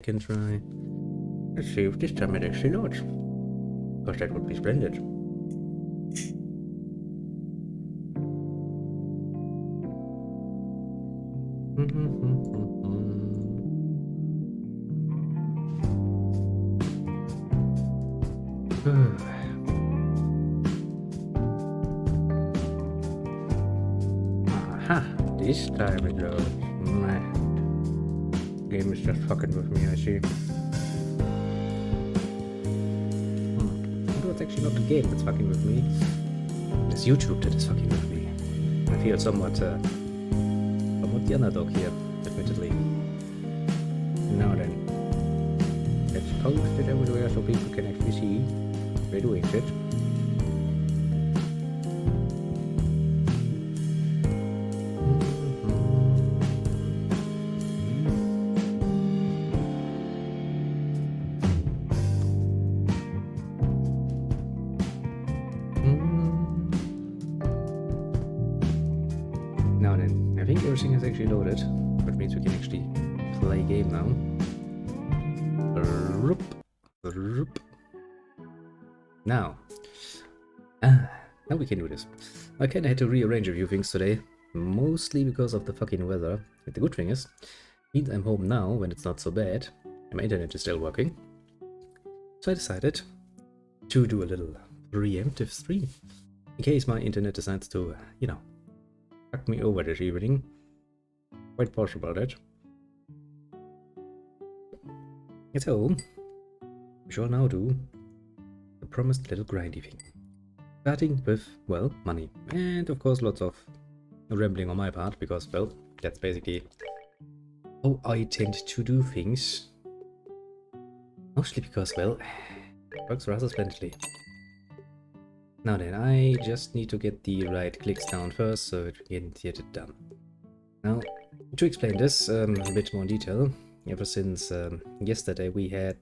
Second try. Let's see if this time it actually loads. Because that would be splendid. Aha, this time it loads. Game is just fucking with me, I see. No, it's actually not the game that's fucking with me. It's YouTube that is fucking with me. I feel somewhat the underdog here, admittedly. Now then, let's post it everywhere so people can actually see we're doing shit. Now then, I think everything is actually loaded, which means we can actually play game now. Now, now we can do this. I kinda had to rearrange a few things today, mostly because of the fucking weather. But the good thing is, means I'm home now when it's not so bad, and my internet is still working. So I decided to do a little preemptive stream, in case my internet decides to, you know, fuck me over this evening. Quite possible that. So, we shall now do the promised little grindy thing. Starting with, well, money. And of course lots of rambling on my part, because, well, that's basically how I tend to do things. Mostly because, well, it works rather splendidly. Now then, I just need to get the right clicks down first, so we can get it done. Now, to explain this a bit more in detail, ever since yesterday we had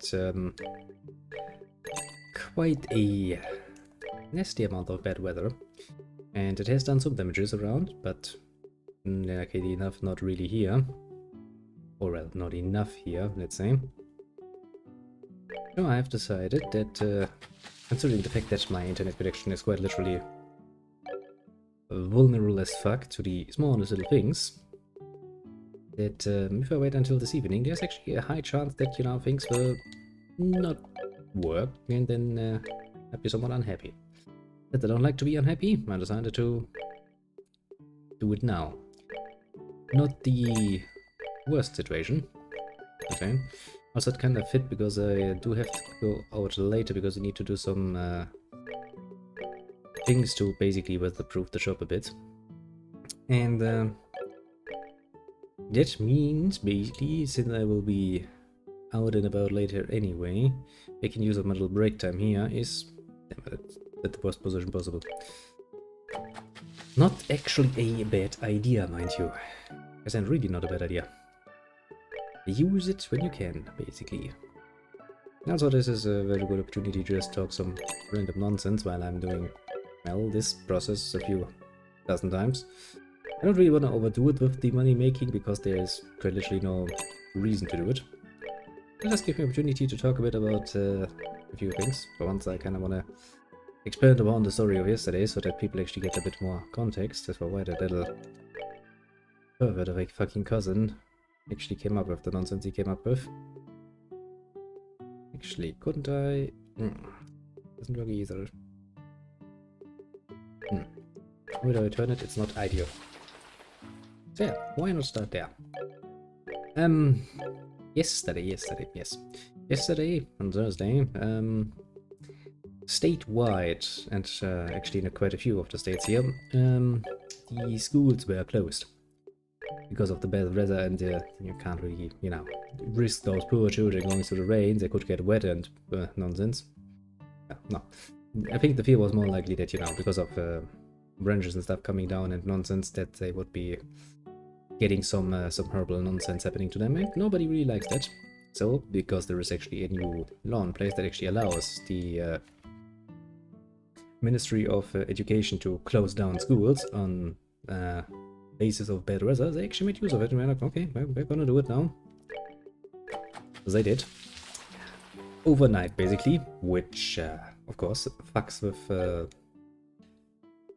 quite a nasty amount of bad weather, and it has done some damages around, but luckily enough not really here, or well, not enough here, let's say. So I've decided that, considering the fact that my internet connection is quite literally vulnerable as fuck to the smallest little things, that if I wait until this evening, there's actually a high chance that, you know, things will not work, and then I'd be somewhat unhappy. But I don't like to be unhappy, I decided to do it now. Not the worst situation, okay. Also it kind of fit because I do have to go out later because I need to do some things to basically weatherproof the shop a bit. And that means basically, since I will be out and about later anyway, making use of my little break time here is at the worst position possible. Not actually a bad idea, mind you. It's really not a bad idea. Use it when you can, basically. Also, this is a very good opportunity to just talk some random nonsense while I'm doing, well, this process a few dozen times. I don't really want to overdo it with the money making because there's quite literally no reason to do it. It'll just give me an opportunity to talk a bit about a few things. For once, I kind of want to expand upon the story of yesterday so that people actually get a bit more context as for why that little pervert of a fucking cousin actually came up with the nonsense he came up with. Actually, couldn't I? Doesn't work either. How do I return it? It's not ideal. So yeah, why not start there? Yesterday, on Thursday, statewide, and actually in quite a few of the states here, the schools were closed. Because of the bad weather, and you can't really, you know, risk those poor children going through the rain. They could get wet and nonsense. No, I think the fear was more likely that, you know, because of branches and stuff coming down and nonsense, that they would be getting some horrible nonsense happening to them, and nobody really likes that. So, because there is actually a new law in place that actually allows the Ministry of Education to close down schools on basis of bad weather, they actually made use of it, and we're like, okay, we're gonna do it now. as I did. Overnight, basically, which, of course, fucks with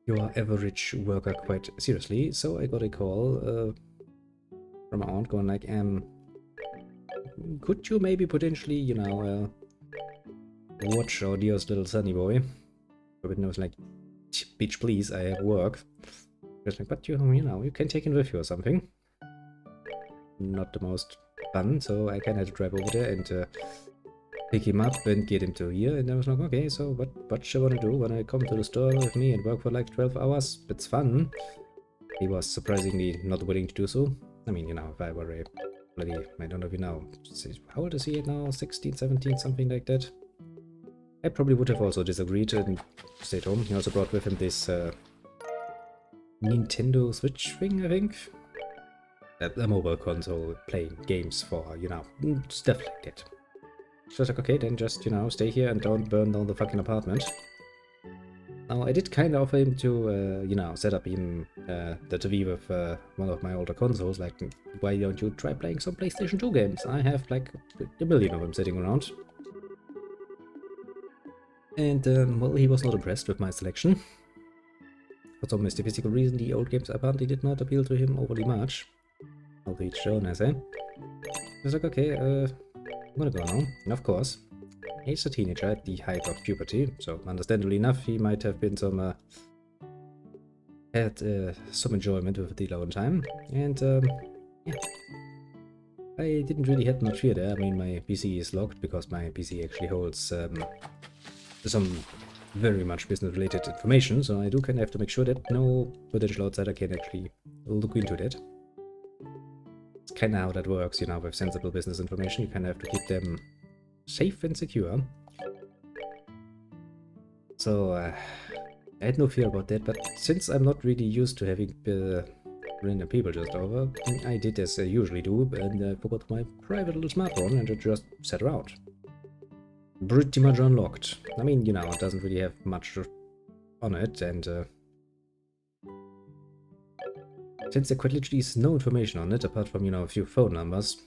your average worker quite seriously. So I got a call from my aunt going like, could you maybe potentially, you know, watch our dear's little sonny boy? But I was like, bitch, please, I have work. I was like, but you know, you can take him with you or something. Not the most fun, so I kind of had to drive over there and pick him up and get him to here. And I was like, okay, so what you want to do? Want to come to the store with me and work for like 12 hours? It's fun. He was surprisingly not willing to do so. I mean, you know, if I were a bloody, I don't know if you know, how old is he now? 16, 17, something like that. I probably would have also disagreed and stayed home. He also brought with him this Nintendo Switch thing, I think. A mobile console playing games for, you know, stuff like that. So I was like, okay, then just, you know, stay here and don't burn down the fucking apartment. Now, I did kind of offer him to, you know, set up even the TV with one of my older consoles. Like, why don't you try playing some PlayStation 2 games? I have like a million of them sitting around. And, well, he was not impressed with my selection. For some mystical reason, the old games apparently did not appeal to him overly much. I'll to each own, I say. I was like, okay, I'm gonna go now. And of course, he's a teenager at the height of puberty, so understandably enough, he might have been some, had some enjoyment with the alone time. And, yeah. I didn't really have much fear there. I mean, my PC is locked because my PC actually holds, some very much business-related information, so I do kind of have to make sure that no potential outsider can actually look into that. It's kind of how that works, you know, with sensible business information. You kind of have to keep them safe and secure. So, I had no fear about that, but since I'm not really used to having random people just over, I did as I usually do, and I forgot my private little smartphone and it just sat around. Pretty much unlocked. I mean, you know, it doesn't really have much on it, and since there quite literally is no information on it, apart from, you know, a few phone numbers,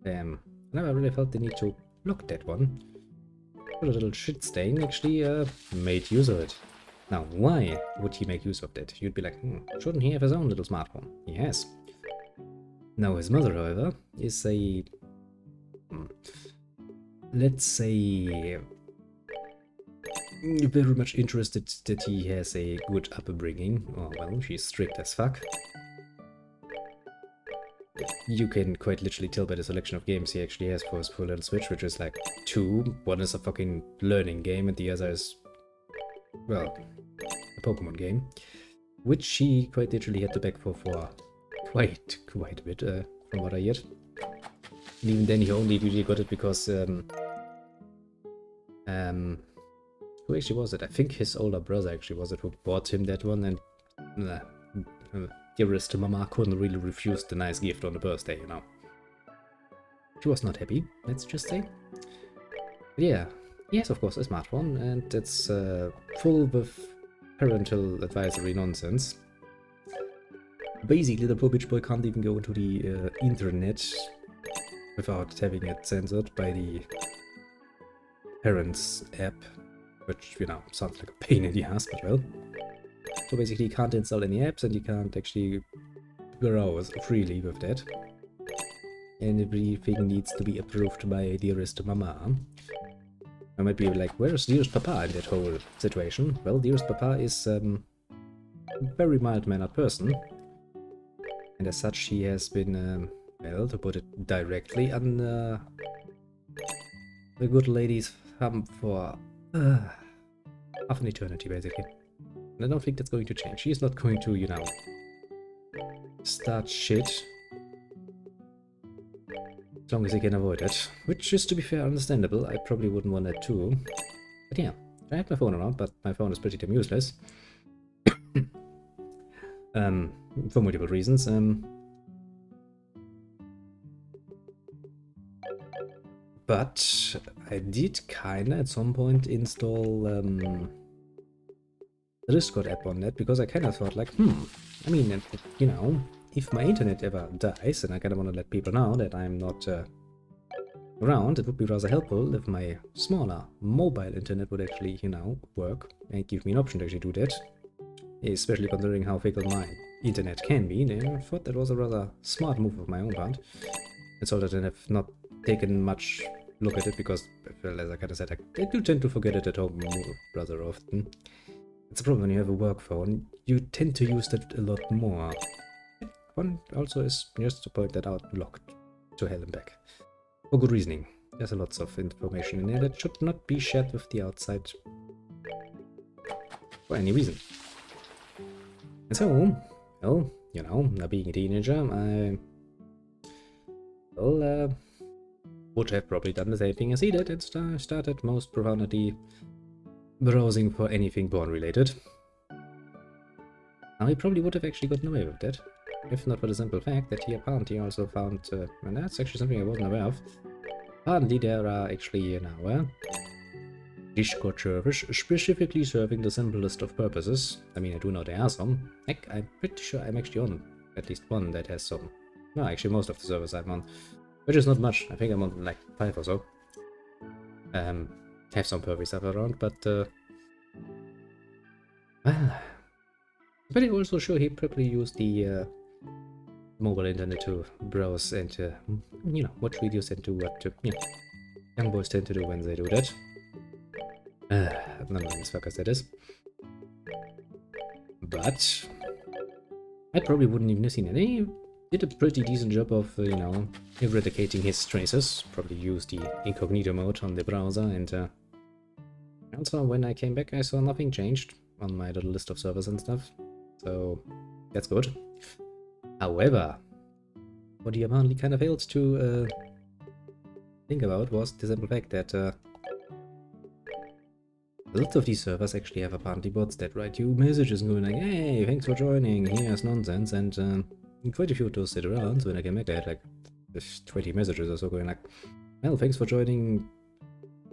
I never really felt the need to lock that one. Put a little shit stain actually made use of it. Now, why would he make use of that? You'd be like, shouldn't he have his own little smartphone? He has. Now, his mother, however, is a... let's say, very much interested that he has a good upbringing. Oh, well, she's strict as fuck. You can quite literally tell by the selection of games he actually has for his poor little Switch, which is like 2. One is a fucking learning game and the other is, well, a Pokemon game. Which he quite literally had to beg for quite a bit, from what I heard. And even then he only really got it because, who actually was it? I think his older brother actually was it who bought him that one, and dearest mama couldn't really refuse the nice gift on the birthday, you know. She was not happy, let's just say. But yeah, yes, of course, a smartphone, and it's full with parental advisory nonsense. Basically, the poor bitch boy can't even go into the internet without having it censored by the parents app, which, you know, sounds like a pain in the ass, but well. So basically you can't install any apps and you can't actually browse freely with that. And everything needs to be approved by dearest mama. I might be like, where's dearest papa in that whole situation? Well, dearest papa is a very mild-mannered person. And as such he has been, well, to put it directly, on the good lady's thumb for half an eternity, basically. And I don't think that's going to change. She's not going to, you know, start shit. As long as he can avoid it. Which is, to be fair, understandable. I probably wouldn't want that too. But yeah, I have my phone around, but my phone is pretty damn useless. For multiple reasons. But I did kinda at some point install the Discord app on that, because I kinda thought like, I mean, you know, if my internet ever dies, and I kinda wanna let people know that I'm not around, it would be rather helpful if my smaller mobile internet would actually, you know, work and give me an option to actually do that. Especially considering how fickle my internet can be. I thought that was a rather smart move of my own part. It's all that I have not taken much look at it because, well, as I kind of said, I do tend to forget it at home rather often. It's a problem when you have a work phone. You tend to use that a lot more. One also is, just to point that out, locked to hell and back. For good reasoning. There's lots of information in there that should not be shared with the outside for any reason. And so, well, you know, now being a teenager, I would have probably done the same thing as he did and started most profoundly browsing for anything porn related. Now he probably would have actually gotten away with that, if not for the simple fact that he apparently also found, and that's actually something I wasn't aware of, apparently there are actually now Discord servers specifically serving the simplest of purposes. I mean, I do know there are some. Heck, I'm pretty sure I'm actually on at least one that has some. No, actually most of the servers I'm on, which is not much. I think I'm on like 5 or so. Have some pervy stuff around, but well, but I'm also sure he probably used the mobile internet to browse and you know, watch videos and do what you know, young boys tend to do when they do that. None of these fuckers, that is. But I probably wouldn't even have seen it. He did a pretty decent job of, you know, eradicating his traces. Probably used the incognito mode on the browser, and also when I came back I saw nothing changed on my little list of servers and stuff. So that's good. However, what he apparently kind of failed to think about was the simple fact that lots of these servers actually have apparently bots that write you messages going like, hey, thanks for joining, here's nonsense, and quite a few of those sit around. So when I came back I had like 20 messages or so going like, well, thanks for joining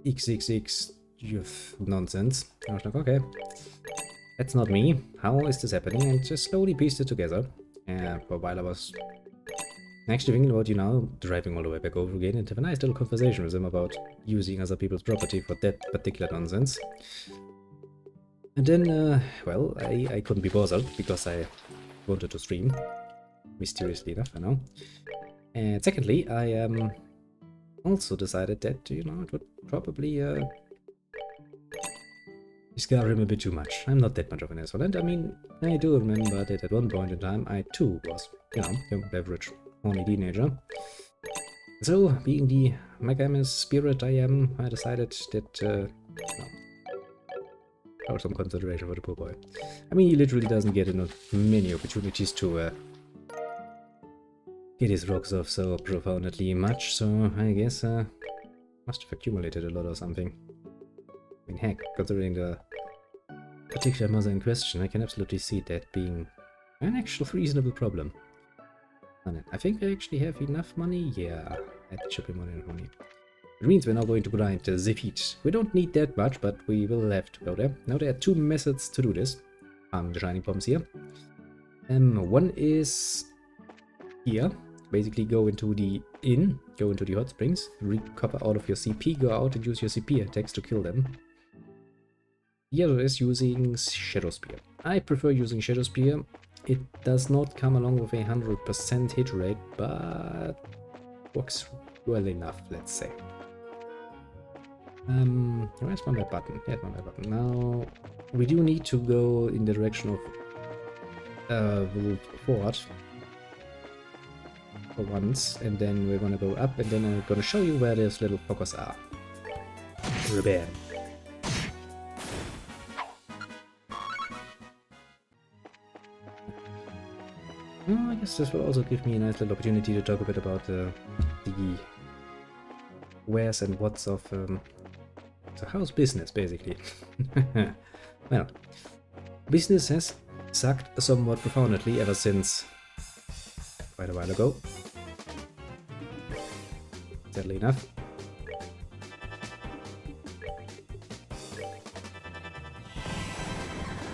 XXX, you've nonsense. I was like, okay, that's not me, how is this happening? And just slowly pieced it together. And for a while I was actually thinking about, you know, driving all the way back over again and have a nice little conversation with him about using other people's property for that particular nonsense. And then, well, I couldn't be bothered because I wanted to stream. Mysteriously enough, I know. And secondly, I also decided that, you know, it would probably discover him a bit too much. I'm not that much of an asshole. And I mean, I do remember that at one point in time I too was, you know, your average horny teenager. So, being the magamous spirit I am, I decided that, no, show some consideration for the poor boy. I mean, he literally doesn't get many opportunities to get his rocks off so profoundly much, so I guess must have accumulated a lot or something. I mean, heck, considering the particular mother in question, I can absolutely see that being an actual reasonable problem. I think I actually have enough money. Yeah, that should be more than money. It means we're now going to grind the feet. We don't need that much, but we will have to go there. Now there are two methods to do this. The shining bombs here. One is here. Basically go into the inn, go into the hot springs, recover all of your CP, go out and use your CP attacks to kill them. The other is using Shadow Spear. I prefer using Shadow Spear. It does not come along with a 100% hit rate, but works well enough, let's say. Where's my map button? Here's my map button. Now, we do need to go in the direction of Fort for once, and then we're gonna go up, and then I'm gonna show you where those little fuckers are. Rebel. I guess this will also give me a nice little opportunity to talk a bit about the where's and what's of the house business, basically. Well, business has sucked somewhat profoundly ever since quite a while ago. Sadly enough.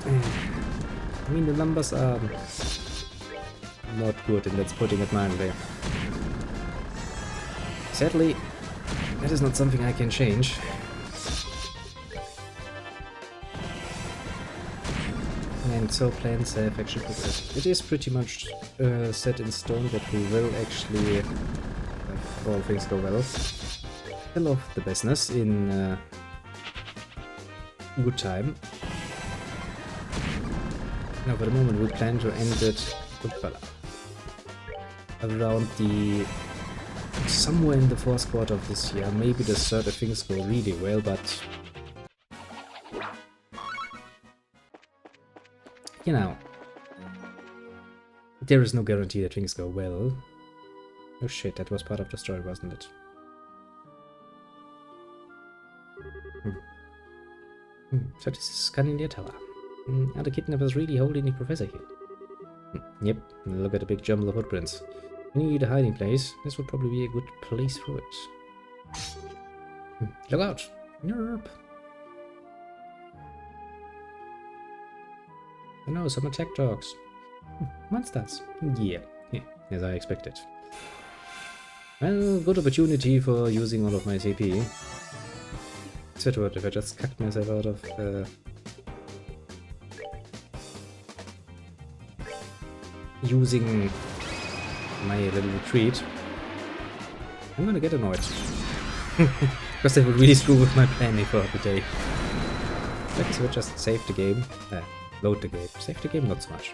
I mean, the numbers are not good, and that's putting it mildly. Sadly, That is not something I can change. And so plans have actually progressed. It is pretty much set in stone that we will actually, if all things go well, kill off the business in good time. Now for the moment we plan to end it around the somewhere in the fourth quarter of this year, maybe the third if things go really well, but you know, there is no guarantee that things go well. Oh shit, that was part of the story, wasn't it? So this is Scandinia Tower. Are the kidnappers really holding the professor here? Yep, look at the big jumble of footprints. We need a hiding place. This would probably be a good place for it. Look out! Nerp! Oh no, some attack dogs. Monsters. Yeah, as I expected. Well, good opportunity for using all of my CP. Except what if I just cut myself out of using my little retreat. I'm gonna get annoyed. Because that would really screw with my planning for the day. Let's just save the game. Load the game. Save the game, not so much.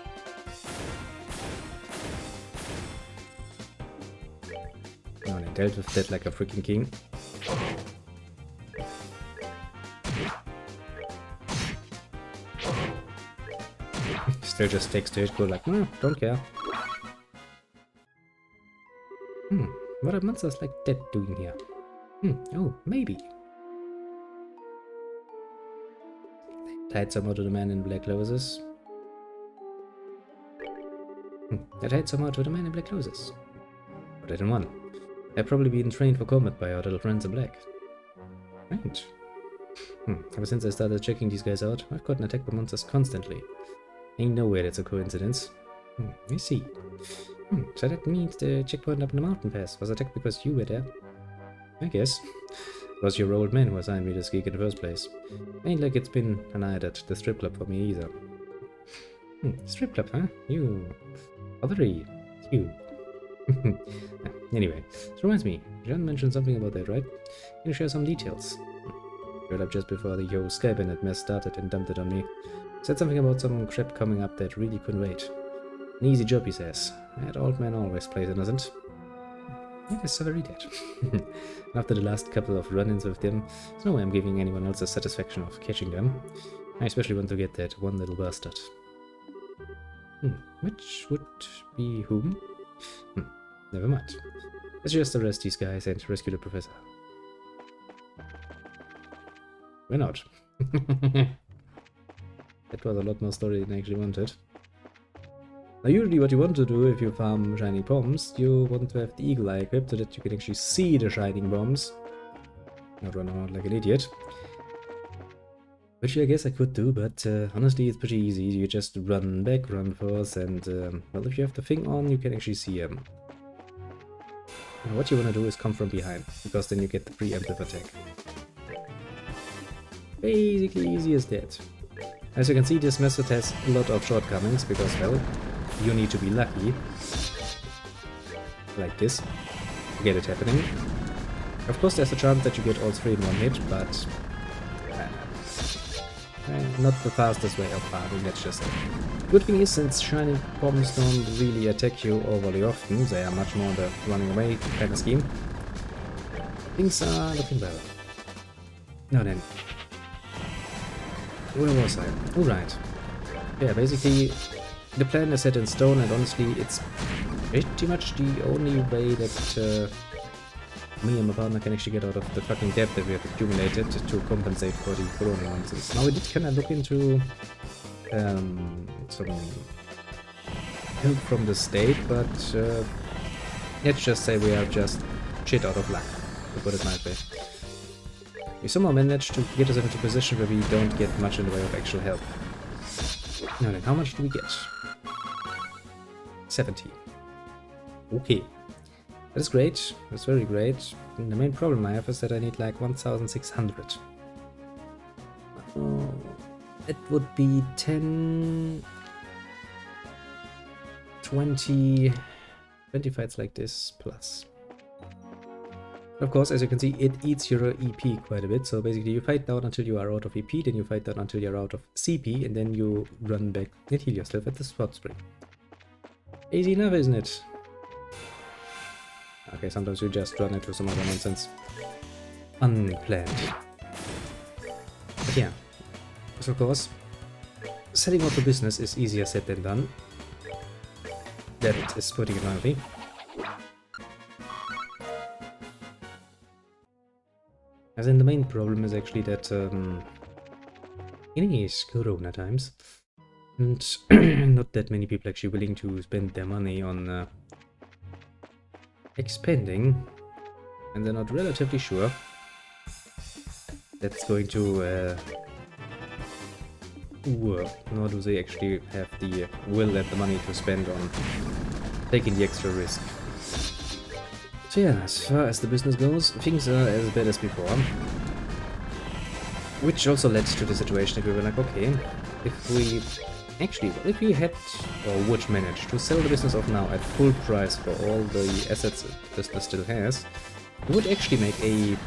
Oh, and I dealt with that like a freaking king. Still just takes to it, go like, no, don't care. What are monsters like that doing here? Oh, maybe. Tied somehow to the man in black clothes. That tied somehow to the man in black clothes. But I didn't won. They've probably been trained for combat by our little friends in black. Right. Ever since I started checking these guys out, I've gotten attacked by monsters constantly. Ain't no way that's a coincidence. I see. So that means the checkpoint up in the mountain pass was attacked because you were there? I guess. It was your old man who assigned me this gig in the first place. Ain't like it's been a night at the strip club for me either. Strip club, huh? You... Other you. Anyway, this reminds me, John mentioned something about that, right? Can you share some details? Showed up just before the Yo Skybanet mess started and dumped it on me. Said something about some crap coming up that really couldn't wait. An easy job, he says. That old man always plays innocent. I guess so very dead. After the last couple of run-ins with them, there's no way I'm giving anyone else the satisfaction of catching them. I especially want to get that one little bastard. Which would be whom? Never mind. Let's just arrest these guys and rescue the professor. Why not? That was a lot more story than I actually wanted. Now usually what you want to do if you farm shiny bombs, you want to have the eagle eye equipped so that you can actually see the shining bombs. Not run around like an idiot. Which I guess I could do, but honestly it's pretty easy. You just run back, run forth, and well, if you have the thing on, you can actually see him. Now what you want to do is come from behind, because then you get the preemptive attack. Basically easy as that. As you can see, this method has a lot of shortcomings, because, well, you need to be lucky, like this, to get it happening. Of course there's a chance that you get all three in one hit, but not the fastest way of farming, that's just it. Good thing is, since shining bombs don't really attack you overly often, they are much more the running away kind of scheme, things are looking better. Now then, where was I? Alright. Yeah, basically, the plan is set in stone, and honestly, it's pretty much the only way that me and my partner can actually get out of the fucking debt that we have accumulated to compensate for the corona nonsense. Now we did kind of look into some help from the state, but let's just say we are just shit out of luck, to put it mildly. We somehow managed to get us into a position where we don't get much in the way of actual help. Now then, how much do we get? 70. Okay. That is great. That's very great. And the main problem I have is that I need like 1,600. It would be 10, 20 fights like this plus. Of course, as you can see, it eats your EP quite a bit. So basically you fight down until you are out of EP, then you fight down until you're out of CP, and then you run back and heal yourself at the spot spring. Easy enough, isn't it? Okay, sometimes you just run into some other nonsense. Unplanned. But yeah. So of course, setting up a business is easier said than done. That is putting it mildly. As in, the main problem is actually that in these Corona times, and not that many people actually willing to spend their money on expanding, and they're not relatively sure that's going to work, nor do they actually have the will and the money to spend on taking the extra risk. So yeah, as far as the business goes, things are as bad as before. Which also led to the situation that we were like, okay, if we had or would manage to sell the business off now at full price for all the assets the business still has, we would actually make a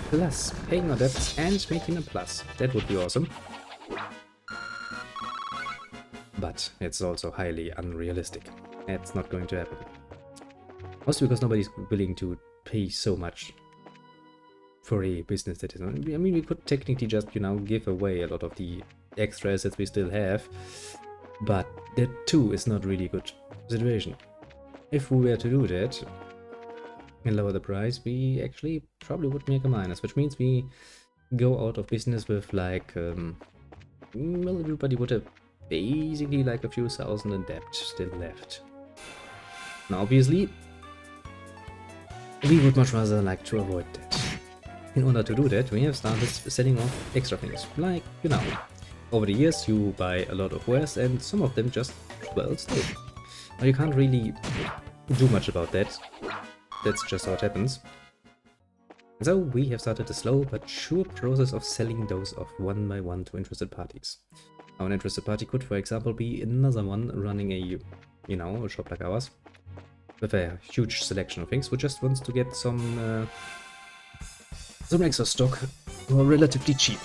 plus, paying our debts and making a plus. That would be awesome. But it's also highly unrealistic. It's not going to happen. Also because nobody's willing to pay so much for a business that is... I mean, we could technically just, you know, give away a lot of the extra assets we still have, but that too is not really a good situation. If we were to do that and lower the price, we actually probably would make a minus, which means we go out of business with like... well, everybody would have basically like a few thousand in debt still left. Now, obviously, we would much rather like to avoid that. In order to do that, we have started selling off extra things. Like, you know, over the years you buy a lot of wares and some of them just, well, stay. Now you can't really do much about that. That's just how it happens. And so we have started a slow but sure process of selling those off one by one to interested parties. Now, an interested party could, for example, be another one running a, you know, a shop like ours, with a huge selection of things, who just wants to get some extra stock for relatively cheap.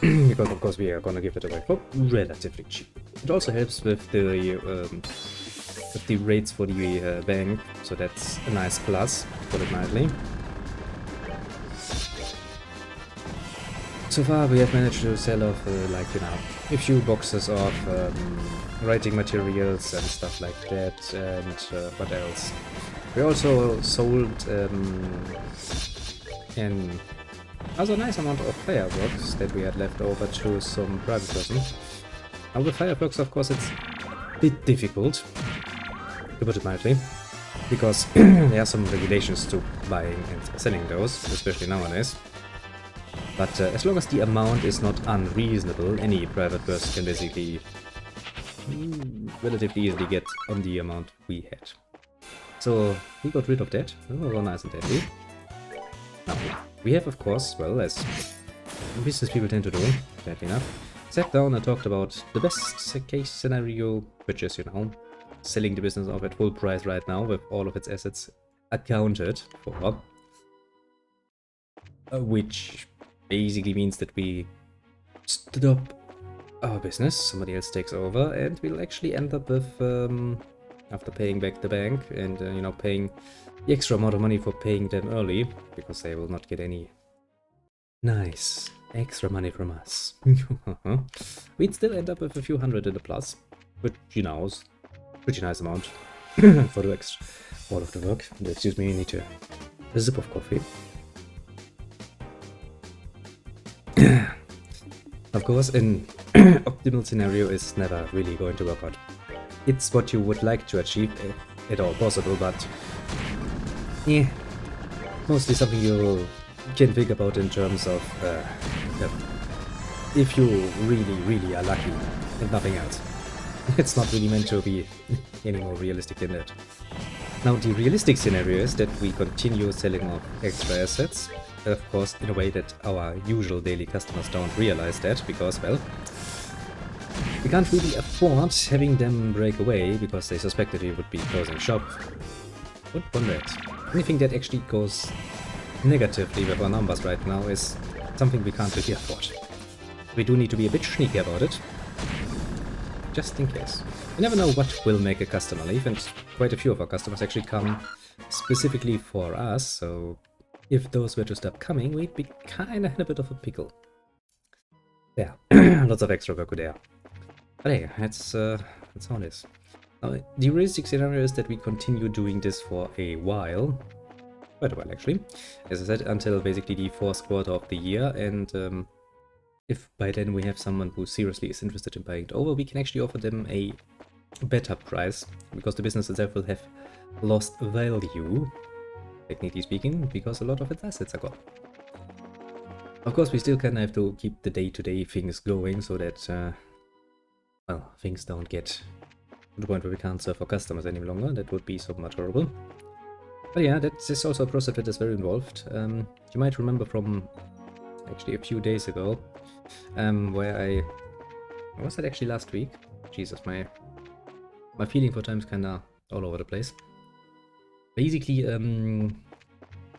Because of course we are gonna give it away for relatively cheap. It also helps with the rates for the bank, so that's a nice plus, to put it mildly. So far we have managed to sell off like, you know, a few boxes of writing materials and stuff like that, and what else? We also sold another nice amount of fireworks that we had left over to some private person. Now with fireworks, of course, it's a bit difficult, to put it mildly, because there are some regulations to buying and selling those, especially nowadays. But as long as the amount is not unreasonable, any private person can basically relatively easily get on the amount we had. So we got rid of that. That was all nice and dandy. Now, we have, of course, well, as business people tend to do, sadly enough, sat down and talked about the best case scenario, which is, you know, selling the business off at full price right now with all of its assets accounted for. Which basically means that we stop our business, somebody else takes over, and we'll actually end up with, after paying back the bank and, you know, paying the extra amount of money for paying them early, because they will not get any nice extra money from us. We'd still end up with a few hundred in the plus, which, you know, is a pretty nice amount for the extra, all of the work. Excuse me, I need a sip of coffee. Of course, an optimal scenario is never really going to work out. It's what you would like to achieve, if at all possible, but yeah, mostly something you can think about in terms of if you really are lucky and nothing else. It's not really meant to be any more realistic than that. Now, the realistic scenario is that we continue selling off extra assets, of course, in a way that our usual daily customers don't realize that, because, well, we can't really afford having them break away because they suspected we would be closing shop. Would wonder it. Anything that actually goes negatively with our numbers right now is something we can't really afford. We do need to be a bit sneaky about it, just in case. You never know what will make a customer leave, and quite a few of our customers actually come specifically for us, so if those were to stop coming, we'd be kinda in a bit of a pickle. Yeah, lots of extra work there. But hey, that's how it is. Now, the realistic scenario is that we continue doing this for a while. Quite a while, actually. As I said, until basically the 4th quarter of the year, and if by then we have someone who seriously is interested in buying it over, we can actually offer them a better price, because the business itself will have lost value, technically speaking, because a lot of its assets are gone. Of course, we still kind of have to keep the day-to-day things going, so that, well, things don't get to the point where we can't serve our customers any longer. That would be somewhat horrible. But yeah, that is also a process that is very involved. You might remember from actually a few days ago, where was that actually last week? Jesus, my feeling for time is kinda all over the place. Basically,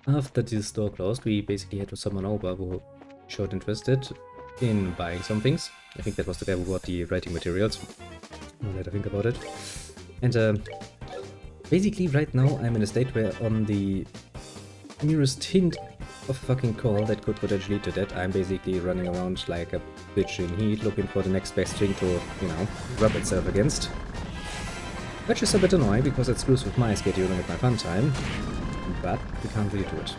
after the store closed, we basically had someone over who showed interested in buying some things. I think that was the guy who bought the writing materials. Now that I think about it. And basically right now I'm in a state where on the merest hint of a fucking call that could potentially lead to that, I'm basically running around like a bitch in heat, looking for the next best thing to, you know, rub itself against. Which is a bit annoying because it screws with my schedule and with my fun time, but we can't really do it.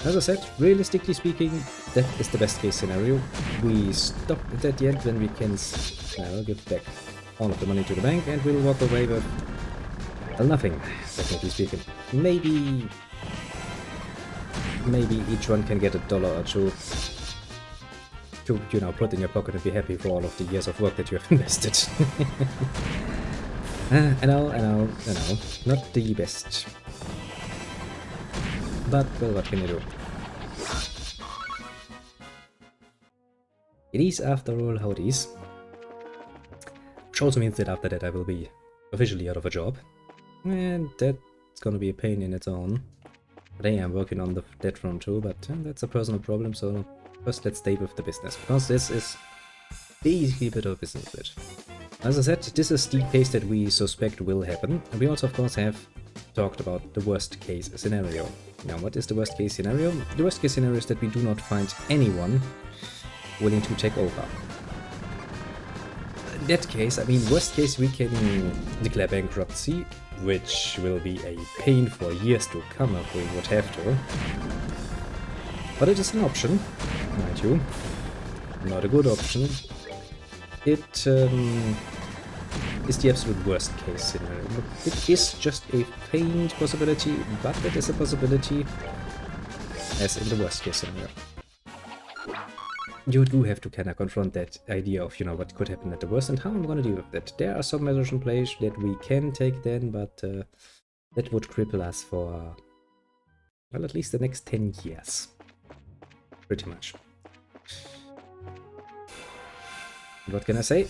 As I said, realistically speaking, that is the best case scenario. We stop it at the end when we can, well, give back all of the money to the bank and we'll walk away with, well, nothing, technically speaking. Maybe each one can get $1 or $2 to, you know, put in your pocket and be happy for all of the years of work that you have invested. I know, not the best. But, well, what can you do? It is, after all, how it is. Which also means that after that I will be officially out of a job. And that's gonna be a pain in its own. But hey, I'm working on that front too, but that's a personal problem, so first let's stay with the business, because this is basically a bit of a business bit. As I said, this is the case that we suspect will happen, and we also of course have talked about the worst case scenario. Now, what is the worst case scenario? The worst case scenario is that we do not find anyone willing to take over. In that case, I mean, worst case, we can declare bankruptcy, which will be a pain for years to come if we would have to. But it is an option, mind you. Not a good option. It is the absolute worst case scenario. It is just a faint possibility, but it is a possibility, as in the worst case scenario. You do have to kind of confront that idea of, you know, what could happen at the worst and how I'm going to deal with that. There are some measures in place that we can take then, but that would cripple us for, well, at least the next 10 years. Pretty much. What can I say?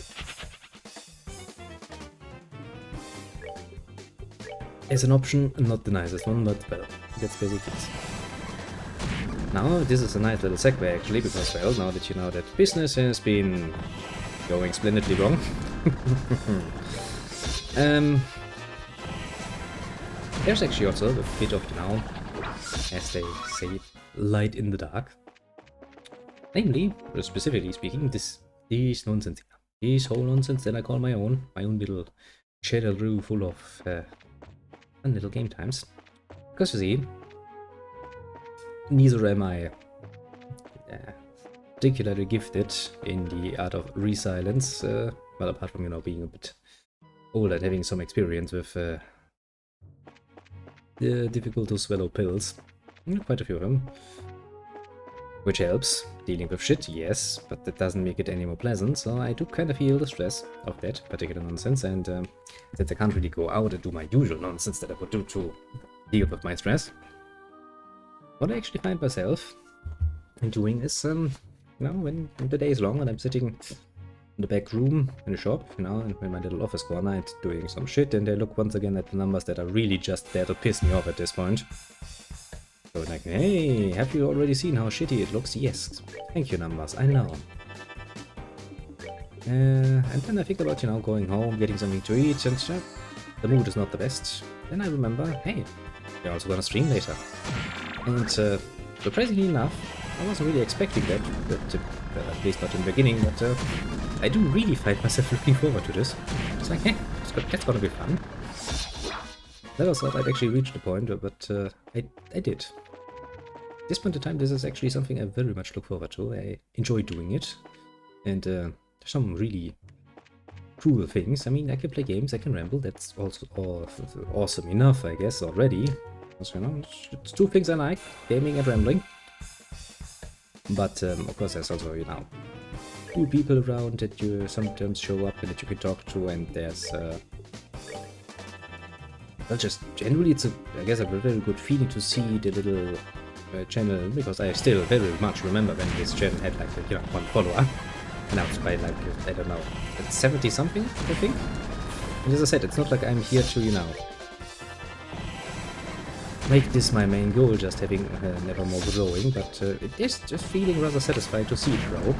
As an option, not the nicest one, but well, that's basically it. Now, this is a nice little segue actually, because, well, now that you know that business has been going splendidly wrong. There's actually also a bit of, you know, as they say, light in the dark. Namely, specifically speaking, this nonsense here. This whole nonsense that I call my own little cheddar brew full of fun little game times. Because you see, neither am I particularly gifted in the art of resilience, well, apart from, you know, being a bit older and having some experience with the difficult to swallow pills. Quite a few of them. which helps. Dealing with shit, yes, but that doesn't make it any more pleasant, so I do kind of feel the stress of that particular nonsense, and since I can't really go out and do my usual nonsense that I would do to deal with my stress, what I actually find myself doing is, you know, when the day is long and I'm sitting in the back room in the shop, you know, in my little office corner and doing some shit, and I look once again at the numbers that are really just there to piss me off at this point. So like, hey, have you already seen how shitty it looks? Yes. Thank you, numbers, I know. And then I think about, you know, going home, getting something to eat, and the mood is not the best. Then I remember, hey, we're also gonna stream later. And surprisingly enough, I wasn't really expecting that, at least not in the beginning, but I do really find myself looking forward to this. It's like, hey, that's gonna be fun. Never thought I'd actually reach the point, but I did. At this point in time, this is actually something I very much look forward to. I enjoy doing it. And there's some really cool things. I mean, I can play games, I can ramble, that's also awesome enough, I guess, already. Because, you know, it's two things I like, gaming and rambling. But, of course, there's also, you know, cool people around that you sometimes show up and that you can talk to, and there's, well, just generally it's, I guess, a very good feeling to see the little channel, because I still very much remember when this channel had, like, you know, one follower. And now it's by, like, I don't know, 70 something, I think? And as I said, it's not like I'm here to, you know, make this my main goal, just having never more growing, but it is just feeling rather satisfying to see it grow.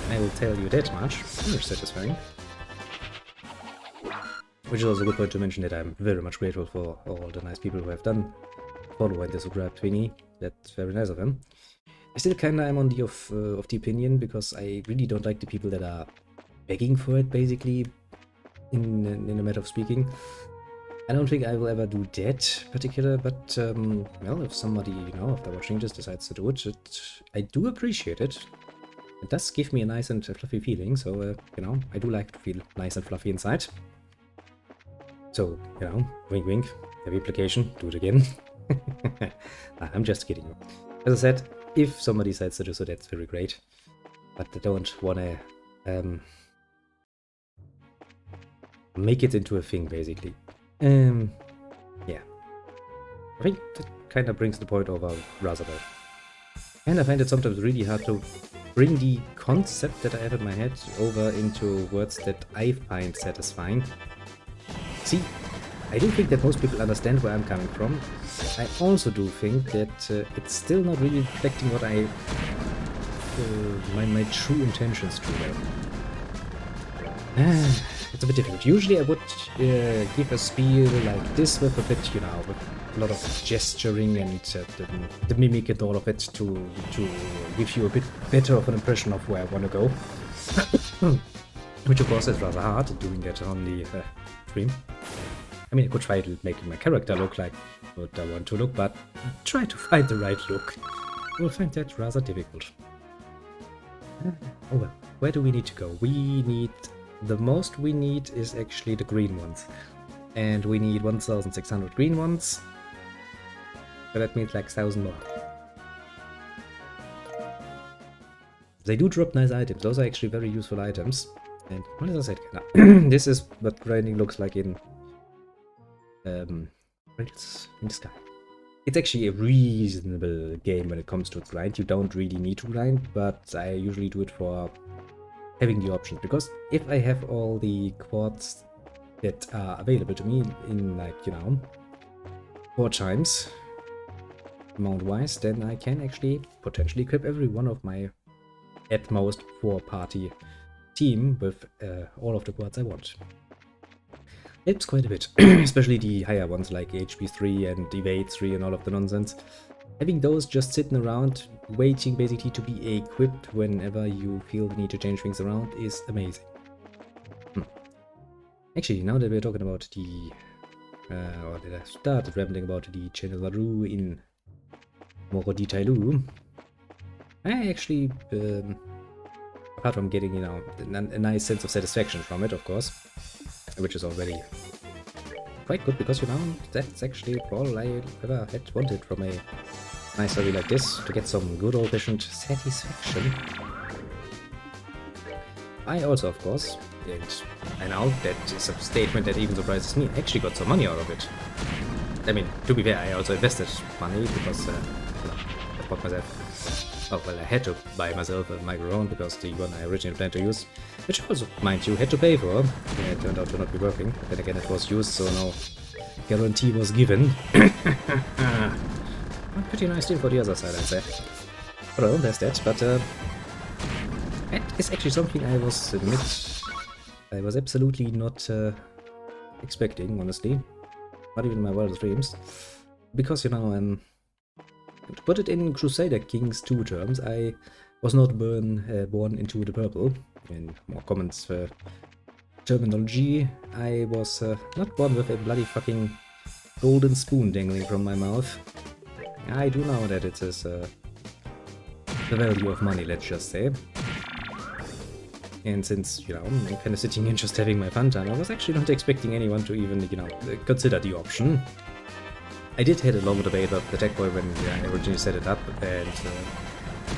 I will tell you that much. Very satisfying. Which is also a good point to mention that I'm very much grateful for all the nice people who have done follow and the subscribe thingy. That's very nice of them. I still kinda am on the of the opinion, because I really don't like the people that are begging for it, basically, in a matter of speaking. I don't think I will ever do that particular, but well, if somebody, you know, after watching this decides to do it, I do appreciate it. It does give me a nice and fluffy feeling, so you know, I do like to feel nice and fluffy inside. So, you know, wink wink, heavy implication, do it again. Nah, I'm just kidding. As I said, if somebody decides to do so, that's very great. But I don't wanna make it into a thing, basically. Yeah. I think that kind of brings the point over rather well. And I find it sometimes really hard to bring the concept that I have in my head over into words that I find satisfying. See, I do think that most people understand where I'm coming from. I also do think that it's still not really reflecting what my true intentions to them. It's a bit difficult. Usually I would give a spiel like this with a bit, you know, with a lot of gesturing and the mimic and all of it to give you a bit better of an impression of where I want to go. Which of course is rather hard, doing that on the stream. I mean, I could try to make my character look like what I want to look, but try to find the right look. You'll find that rather difficult. Oh well, where do we need to go? The most we need is actually the green ones. And we need 1,600 green ones. So that means like 1,000 more. They do drop nice items. Those are actually very useful items. And what as I said, this is what grinding looks like in the sky. It's actually a reasonable game when it comes to grind. You don't really need to grind, but I usually do it for having the option, because if I have all the quartz that are available to me in, like, you know, 4 times amount wise, then I can actually potentially equip every one of my at most 4-party team with all of the quartz I want. It's quite a bit, especially the higher ones like HP 3 and Evade 3 and all of the nonsense. Having those just sitting around, waiting basically to be equipped whenever you feel the need to change things around is amazing. Actually, now that we're talking about the... or that I started rambling about the Channelaru in more detail, I actually, apart from getting, you know, a nice sense of satisfaction from it, of course, which is already quite good, because, you know, that's actually all I ever had wanted from a nice hobby like this to get some good old-fashioned satisfaction. I also, of course, and I know that is a statement that even surprises me, actually got some money out of it. I mean, to be fair, I also invested money because, I bought myself, oh well, I had to buy myself a microphone because the one I originally planned to use, which also, mind you, had to pay for, it turned out to not be working. Then again, it was used, so no guarantee was given. A pretty nice deal for the other side, I'd say. But well, there's that, but that is actually something I was absolutely not expecting, honestly. Not even in my wildest dreams. Because, you know, to put it in Crusader Kings 2 terms, I was not born into the purple. In more common terminology, I was not born with a bloody fucking golden spoon dangling from my mouth. I do know that it is the value of money, let's just say. And since, you know, I'm kind of sitting and just having my fun time, I was actually not expecting anyone to even, you know, consider the option. I did had a long debate about the tech boy when I originally set it up, and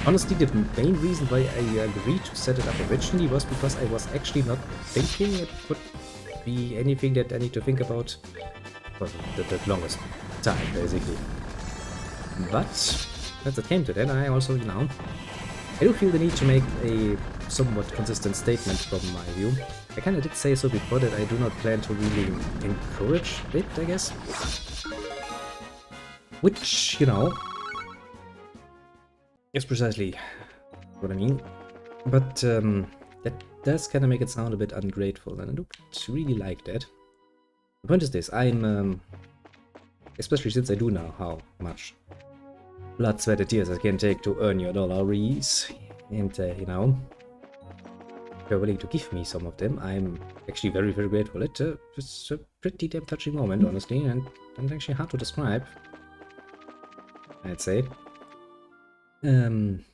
honestly, the main reason why I agreed to set it up originally was because I was actually not thinking it would be anything that I need to think about for the longest time, basically. But as it came to that, I also, you know, I do feel the need to make a somewhat consistent statement from my view. I kinda did say so before that I do not plan to really encourage it, I guess. Which, you know, is precisely what I mean. But that does kinda make it sound a bit ungrateful, and I don't really like that. The point is this, I'm, especially since I do know how much blood, sweat, and tears I can take to earn your dollaries, and, you know, if you're willing to give me some of them, I'm actually very, very grateful. It's a pretty damn touching moment, honestly, and actually hard to describe, I'd say. It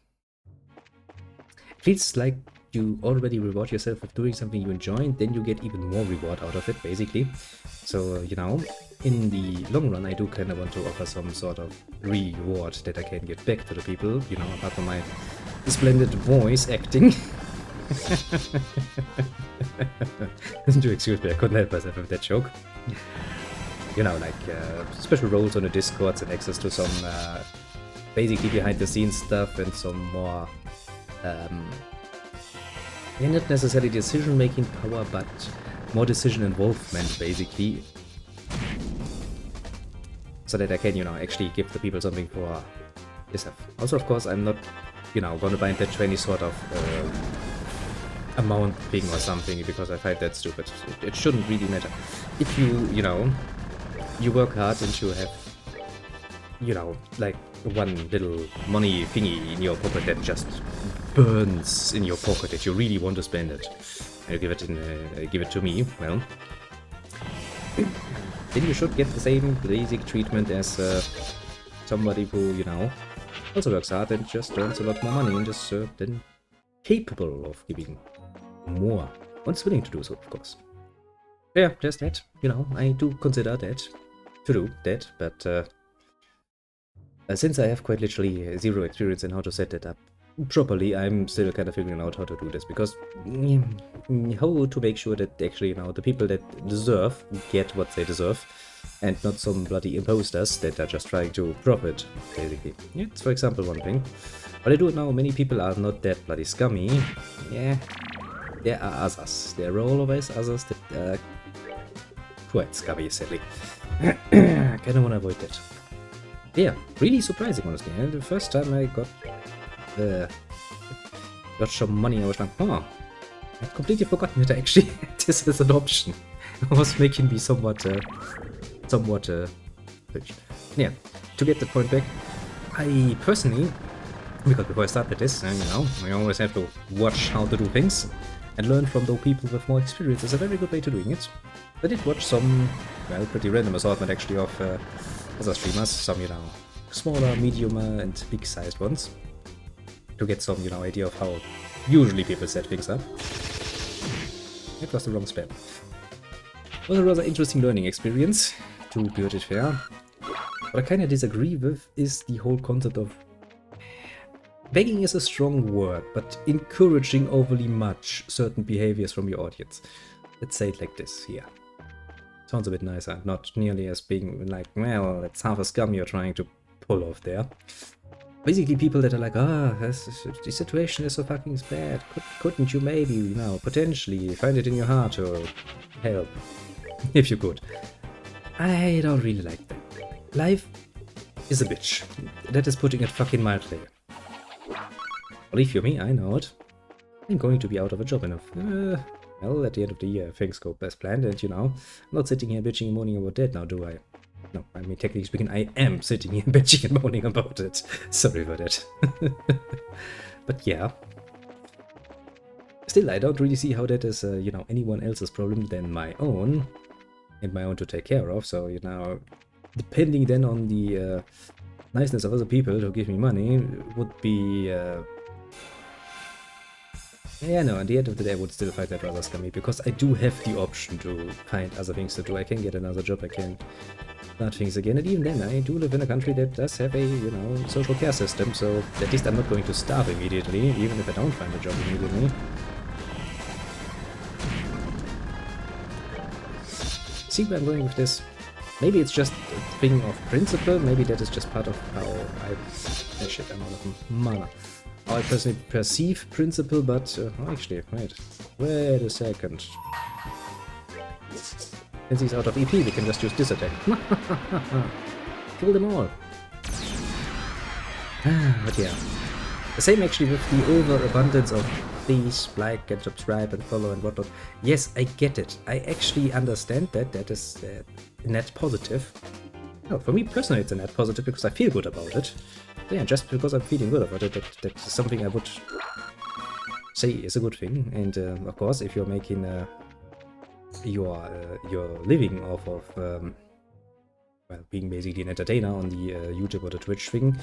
feels like you already reward yourself with doing something you enjoy, and then you get even more reward out of it, basically. So, you know, in the long run, I do kind of want to offer some sort of reward that I can give back to the people, you know, apart from my splendid voice acting. Do excuse me, I couldn't help myself with that joke. You know, like special roles on the Discords and access to some basically behind the scenes stuff and some more not necessarily decision making power, but more decision involvement, basically, so that I can, you know, actually give the people something for this stuff. Also, of course, I'm not, you know, gonna bind that to any sort of amount thing or something, because I find that stupid. It shouldn't really matter. If you know, you work hard and you have, you know, like one little money thingy in your pocket that just burns in your pocket that you really want to spend it, and you give it to me, well, then you should get the same basic treatment as somebody who, you know, also works hard and just earns a lot more money and just then capable of giving more. One's willing to do so, of course. Yeah, just that, you know, I do consider that, to do that, but since I have quite literally zero experience in how to set that up properly, I'm still kind of figuring out how to do this, because how to make sure that actually, you know, the people that deserve get what they deserve, and not some bloody imposters that are just trying to profit, basically. Yeah, it's for example one thing. But I do know many people are not that bloody scummy. Yeah, there are others. There are always others that are quite scummy, sadly. Kinda wanna avoid that. Yeah, really surprising, honestly. And the first time I got some money, I was like, oh, I'd completely forgotten that actually this is an option. It was making me somewhat yeah, to get the point back, I personally, because before I started this, you know, I always have to watch how to do things and learn from those people with more experience. It's a very good way to doing it. I did watch some, well, pretty random assortment actually of other streamers, some, you know, smaller, medium, and big-sized ones, to get some, you know, idea of how usually people set things up. It was the wrong spam. It was a rather interesting learning experience, to put it fair. What I kind of disagree with is the whole concept of begging is a strong word, but encouraging overly much certain behaviors from your audience. Let's say it like this here. Sounds a bit nicer, not nearly as being like, well, that's half a scum you're trying to pull off there. Basically people that are like, the situation is so fucking bad, couldn't you maybe, you know, potentially find it in your heart to help, if you could. I don't really like that. Life is a bitch. That is putting it fucking mildly. Believe you me, I know it. I'm going to be out of a job enough. Well, at the end of the year, things go as planned, and you know, I'm not sitting here bitching and moaning about that now, do I? No, I mean, technically speaking, I am sitting here bitching and moaning about it. Sorry for that. But yeah. Still, I don't really see how that is, you know, anyone else's problem than my own. And my own to take care of, so, you know, depending then on the niceness of other people who give me money would be... Yeah, no, at the end of the day I would still find that rather scummy, because I do have the option to find other things to do. I can get another job, I can start things again, and even then I do live in a country that does have a, you know, social care system, so at least I'm not going to starve immediately, even if I don't find a job immediately. See where I'm going with this? Maybe it's just a thing of principle, maybe that is just part of how I... shit, I'm out of mana. How I personally perceive principle, but... actually, wait a second. Since he's out of EP, we can just use this attack. Kill them all. But yeah. The same actually with the overabundance of please like and subscribe and follow and whatnot. Yes, I get it. I actually understand that. That is a net positive. Well, for me personally it's a net positive because I feel good about it. Yeah, just because I'm feeling good about it, that's something I would say is a good thing. And of course, if you're making your living off of well, being basically an entertainer on the YouTube or the Twitch thing,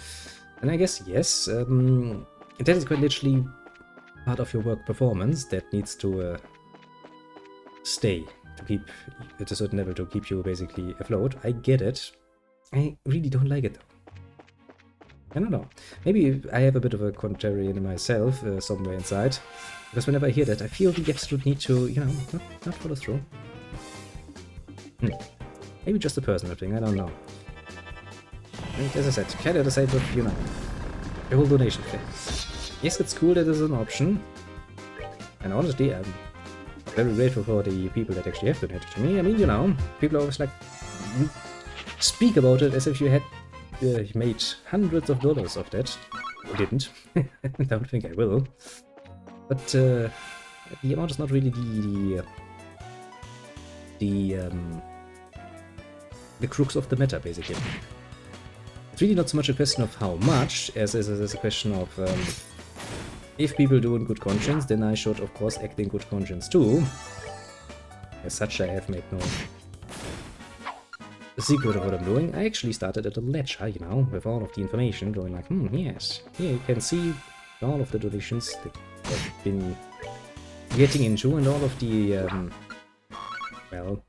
then I guess yes, that is quite literally part of your work performance that needs to stay to keep at a certain level, to keep you basically afloat. I get it. I really don't like it though. I don't know. Maybe I have a bit of a contrarian in myself somewhere inside, because whenever I hear that, I feel the absolute need to, you know, not follow through. Maybe just a personal thing, I don't know. And as I said, kind of the same with, you know, the whole donation thing. Yes, it's cool that there's an option, and honestly, I'm very grateful for the people that actually have donated to me. I mean, you know, people are always like, speak about it as if you had made hundreds of dollars of that. I didn't. I don't think I will. But the amount is not really the crux of the matter, basically. It's really not so much a question of how much, as it is a question of if people do in good conscience, then I should of course act in good conscience too. As such, I have made no secret of what I'm doing. I actually started at a ledger, you know, with all of the information, going like, yes, here you can see all of the donations that I've been getting into, and all of the, well,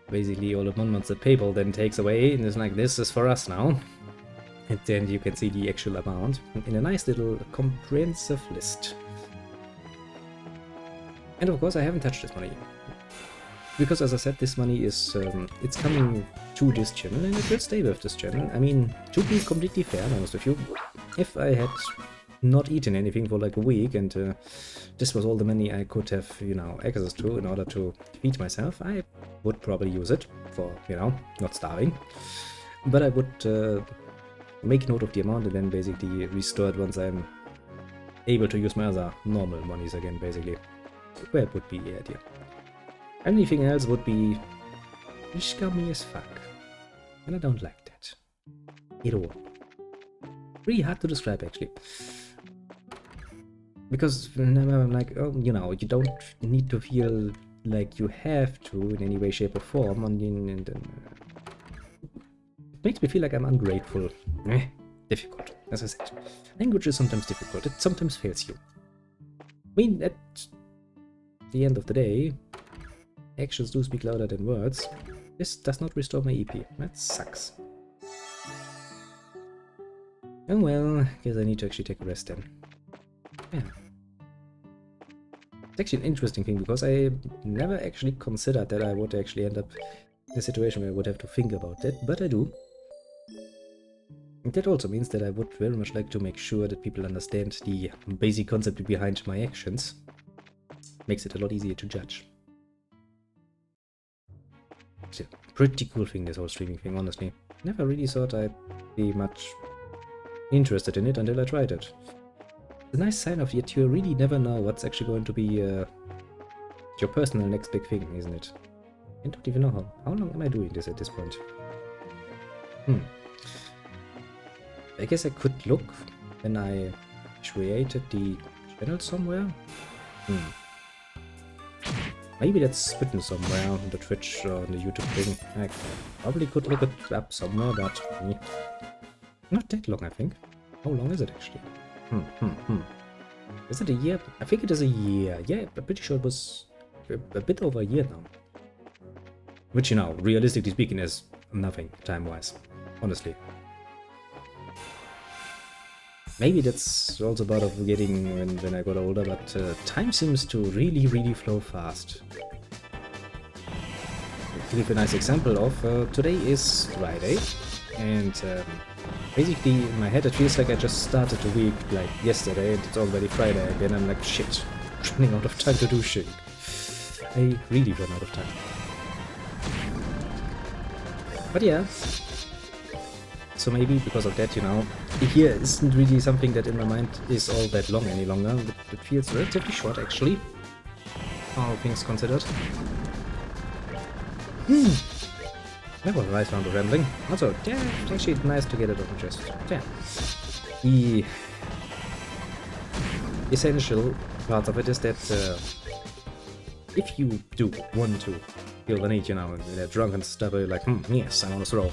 basically all of 1 month that PayPal then takes away, and it's like, this is for us now. And then you can see the actual amount in a nice little comprehensive list. And of course I haven't touched this money. Because as I said, this money is, it's coming to this channel, and it will stay with this channel. I mean, to be completely fair and honest with you, if I had not eaten anything for like a week, and this was all the money I could have, you know, access to in order to feed myself, I would probably use it for, you know, not starving. But I would make note of the amount and then basically restore it once I'm able to use my other normal monies again, basically. That would be the idea. Anything else would be scummy as fuck. And I don't like that. At all. Really hard to describe, actually. Because whenever I'm like, oh, you know, you don't need to feel like you have to in any way, shape or form. It makes me feel like I'm ungrateful. Difficult, as I said. Language is sometimes difficult. It sometimes fails you. I mean, at the end of the day, actions do speak louder than words. This does not restore my EP. That sucks. Oh well, guess I need to actually take a rest then. Yeah. It's actually an interesting thing, because I never actually considered that I would actually end up in a situation where I would have to think about that, but I do. And that also means that I would very much like to make sure that people understand the basic concept behind my actions. Makes it a lot easier to judge. It's a pretty cool thing, this whole streaming thing, honestly. Never really thought I'd be much interested in it until I tried it. It's a nice sign of it, you really never know what's actually going to be your personal next big thing, isn't it? I don't even know how long am I doing this at this point. I guess I could look when I created the channel somewhere. Maybe that's written somewhere on the Twitch or on the YouTube thing. I probably could look it up somewhere, but not that long, I think. How long is it actually? Is it a year? I think it is a year. Yeah, I'm pretty sure it was a bit over a year now. Which, you know, realistically speaking, is nothing time-wise, honestly. Maybe that's also part of getting when I got older, but time seems to really flow fast. To give a nice example of, today is Friday, and basically in my head it feels like I just started the week like yesterday and it's already Friday again. I'm like, shit, running out of time to do shit. I really run out of time. But yeah. So maybe because of that, you know, here isn't really something that in my mind is all that long any longer. It feels relatively short, actually, all things considered. That was a nice round of rambling. Also, yeah, it's actually nice to get it off my chest. Yeah. The essential part of it is that if you do want to feel the need, you know, in a drunken stubber, like, yes, I'm on a throw.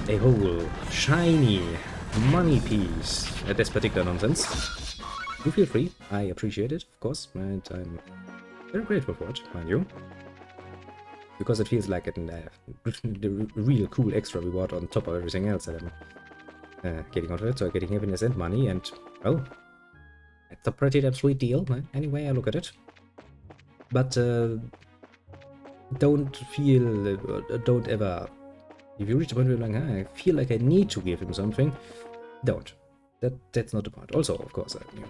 A whole shiny money piece at this particular nonsense. Do feel free, I appreciate it, of course, and I'm very grateful for it, mind you. Because it feels like the real cool extra reward on top of everything else that I'm getting out of it. So getting happiness and money, and well, it's a pretty damn sweet deal, anyway I look at it. But don't ever, if you reach the point where you're like, I feel like I need to give him something, don't. That's not the point. Also, of course, you know,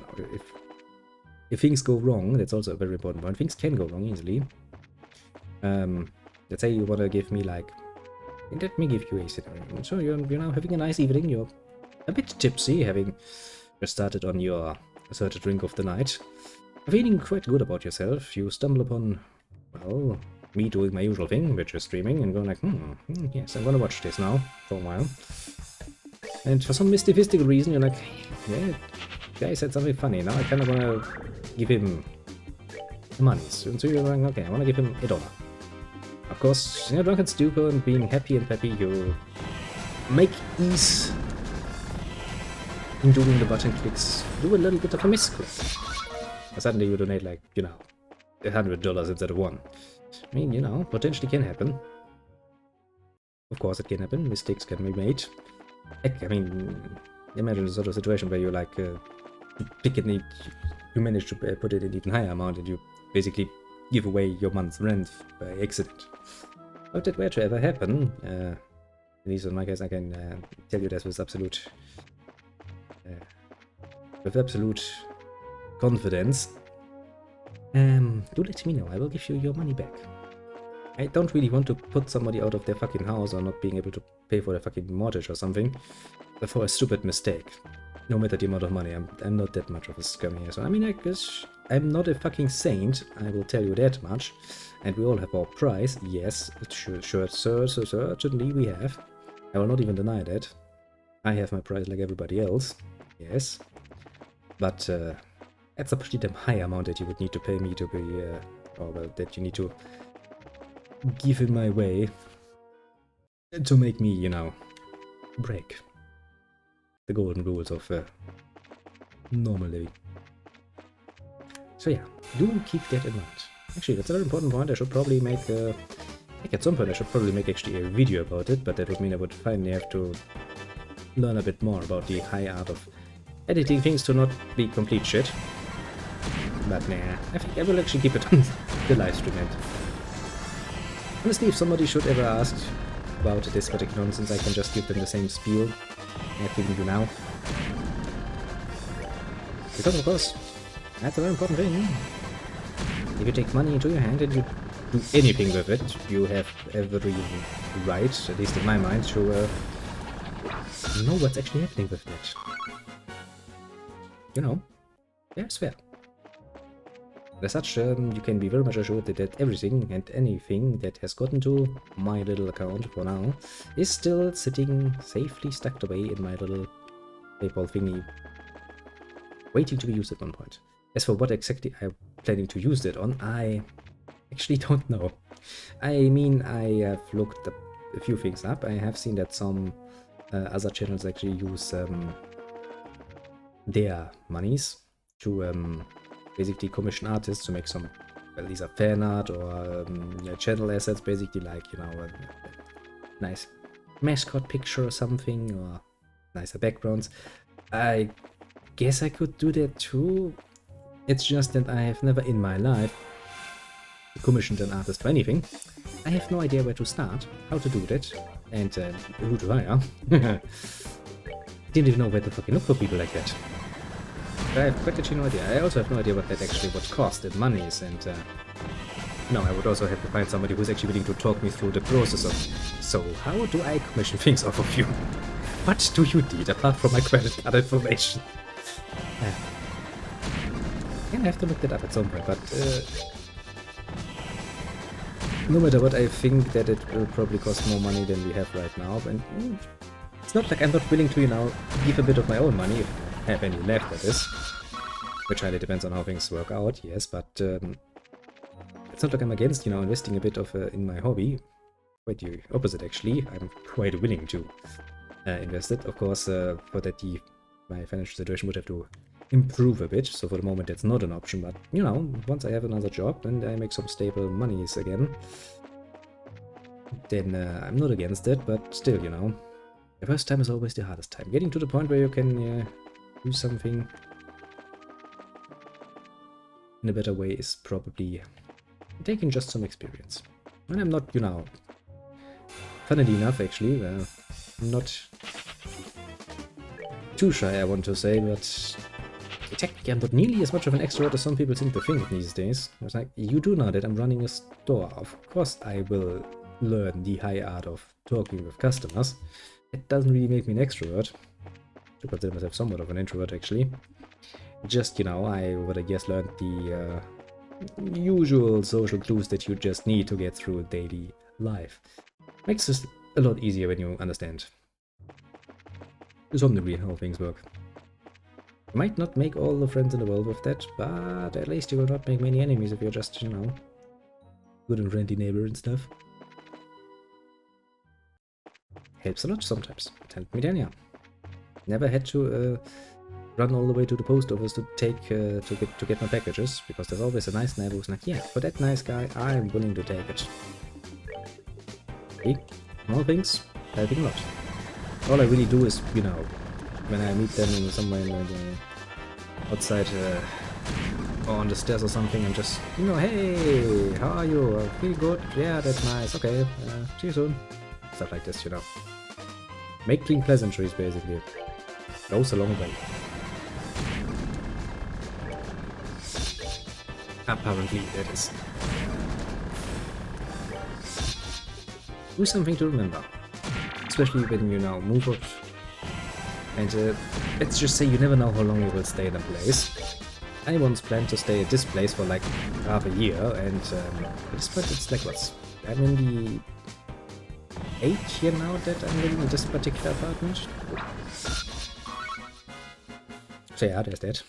if things go wrong, that's also a very important point. Things can go wrong easily. Let's say you want to give me, like, let me give you a scenario. So you're now having a nice evening, you're a bit tipsy, having just started on your third drink of the night, feeling quite good about yourself. You stumble upon, well, me doing my usual thing, which is streaming, and going like, yes, I'm gonna watch this now for a while. And for some mystical reason, you're like, yeah, guy said something funny, now I kind of want to give him the money. And so you're like, okay, I want to give him $1. Of course, in your drunken stupor and being happy and peppy, you make ease in doing the button clicks, do a little bit of a misclick. And suddenly you donate, like, you know, $100 instead of $1. I mean, you know, potentially can happen. Of course it can happen, mistakes can be made. Heck, I mean, imagine the sort of situation where you like pick it, you manage to put it in an even higher amount and you basically give away your month's rent by accident. If that were to ever happen, at least in my case I can tell you this with absolute confidence. Do let me know, I will give you your money back. I don't really want to put somebody out of their fucking house or not being able to pay for their fucking mortgage or something for a stupid mistake. No matter the amount of money, I'm not that much of a scum here. So I mean, I guess I'm not a fucking saint, I will tell you that much. And we all have our price, yes, sure, certainly we have. I will not even deny that. I have my price like everybody else, yes. But that's a pretty damn high amount that you would need to pay me to be, or well, that you need to give in my way to make me, you know, break the golden rules of normal living. So yeah, do keep that in mind. Actually, that's a very important point. I should probably make at some point I should probably make actually a video about it, but that would mean I would finally have to learn a bit more about the high art of editing things to not be complete shit. But nah, I think I will actually keep it on the live stream end. Honestly, if somebody should ever ask about this particular nonsense, I can just give them the same spiel I've given you now. Because of course, that's a very important thing. If you take money into your hand and you do anything with it, you have every right, at least in my mind, to know what's actually happening with it. You know, that's fair. As such, you can be very much assured that everything and anything that has gotten to my little account for now is still sitting safely stacked away in my little PayPal thingy, waiting to be used at one point. As for what exactly I'm planning to use it on, I actually don't know. I mean, I have looked a few things up. I have seen that some other channels actually use their monies to basically commission artists to make some, well, these are fan art or channel assets, basically, like, you know, a nice mascot picture or something, or nicer backgrounds. I guess I could do that too. It's just that I have never in my life commissioned an artist for anything. I have no idea where to start, how to do that, and who to hire. Didn't even know where to fucking look for people like that. I have quite actually no idea. I also have no idea what that actually would cost in monies, and no, I would also have to find somebody who's actually willing to talk me through the process of, so how do I commission things off of you? What do you need apart from my credit card information? I have to look that up at some point, but no matter what, I think that it will probably cost more money than we have right now, and it's not like I'm not willing to, you know, give a bit of my own money, if I have any left, that is. Which highly depends on how things work out, yes, but it's not like I'm against, you know, investing a bit of in my hobby. Quite the opposite, actually. I'm quite willing to invest it. Of course, for that, my financial situation would have to improve a bit, so for the moment that's not an option, but, you know, once I have another job and I make some stable monies again, then I'm not against it, but still, you know, the first time is always the hardest time. Getting to the point where you can do something in a better way is probably taking just some experience. And I'm not, you know, funnily enough, actually, not too shy, I want to say, but technically I'm not nearly as much of an extrovert as some people seem to think these days. It's like, you do know that I'm running a store. Of course I will learn the high art of talking with customers. It doesn't really make me an extrovert. I consider myself somewhat of an introvert, actually. Just, you know, I would, I guess, learned the usual social clues that you just need to get through daily life. Makes this a lot easier when you understand, to some degree, how things work. You might not make all the friends in the world with that, but at least you will not make many enemies if you're just, you know, good and friendly neighbor and stuff. Helps a lot sometimes. Helped me then, yeah. Never had to run all the way to the post office to take to get my packages, because there's always a nice neighbor who's like, yeah, for that nice guy, I'm willing to take it. See? Small things, helping a lot. All I really do is, you know, when I meet them in somewhere outside or on the stairs or something, I'm just, you know, hey, how are you? Feel good? Yeah, that's nice. Okay, see you soon. Stuff like this, you know. Make clean pleasantries, basically. Goes a long way. Apparently, that is. Do something to remember. Especially when you now move out. And let's just say you never know how long you will stay in a place. I once planned to stay at this place for like half a year, and at this point it's like what? I'm in the 8th year now that I'm living in this particular apartment. So yeah, there's that.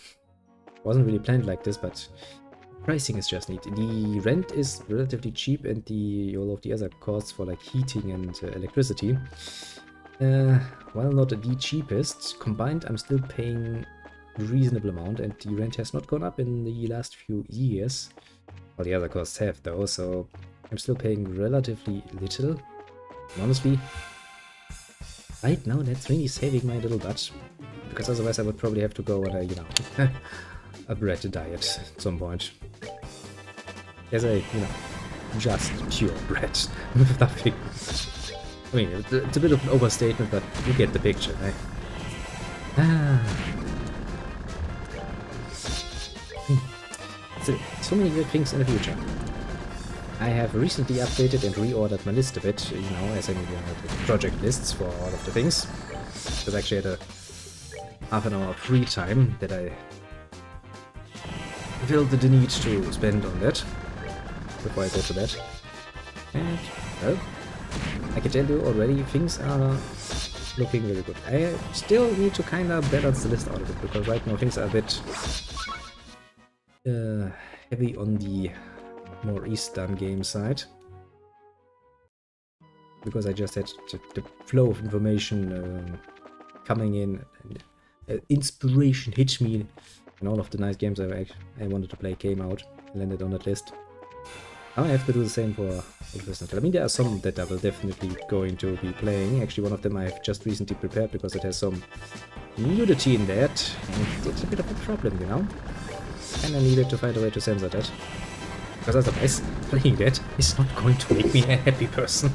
Wasn't really planned like this, but pricing is just neat. The rent is relatively cheap, and all of the other costs for like heating and electricity, while not the cheapest, combined I'm still paying a reasonable amount, and the rent has not gone up in the last few years. Well, the other costs have though, so I'm still paying relatively little. And honestly, right now that's really saving my little butt, because otherwise I would probably have to go on a, you know, a bread diet at some point. As a, you know, just pure bread with nothing. I mean, it's a bit of an overstatement, but you get the picture, right? So many good things in the future. I have recently updated and reordered my list a bit, you know, as in, you know, the project lists for all of the things. Because I actually had a half an hour of free time that I felt the need to spend on that before I go to bed. And, well, I can tell you already, things are looking really good. I still need to kind of balance the list out of it, because right now things are a bit heavy on the more Eastern game side. Because I just had the flow of information coming in, and inspiration hit me, and all of the nice games I wanted to play came out and landed on that list. Now I have to do the same for Resident Evil. I mean, there are some that I will definitely going to be playing. Actually, one of them I've just recently prepared because it has some nudity in that, and it's a bit of a problem, you know? And I needed to find a way to censor that. Because otherwise, playing that is not going to make me a happy person.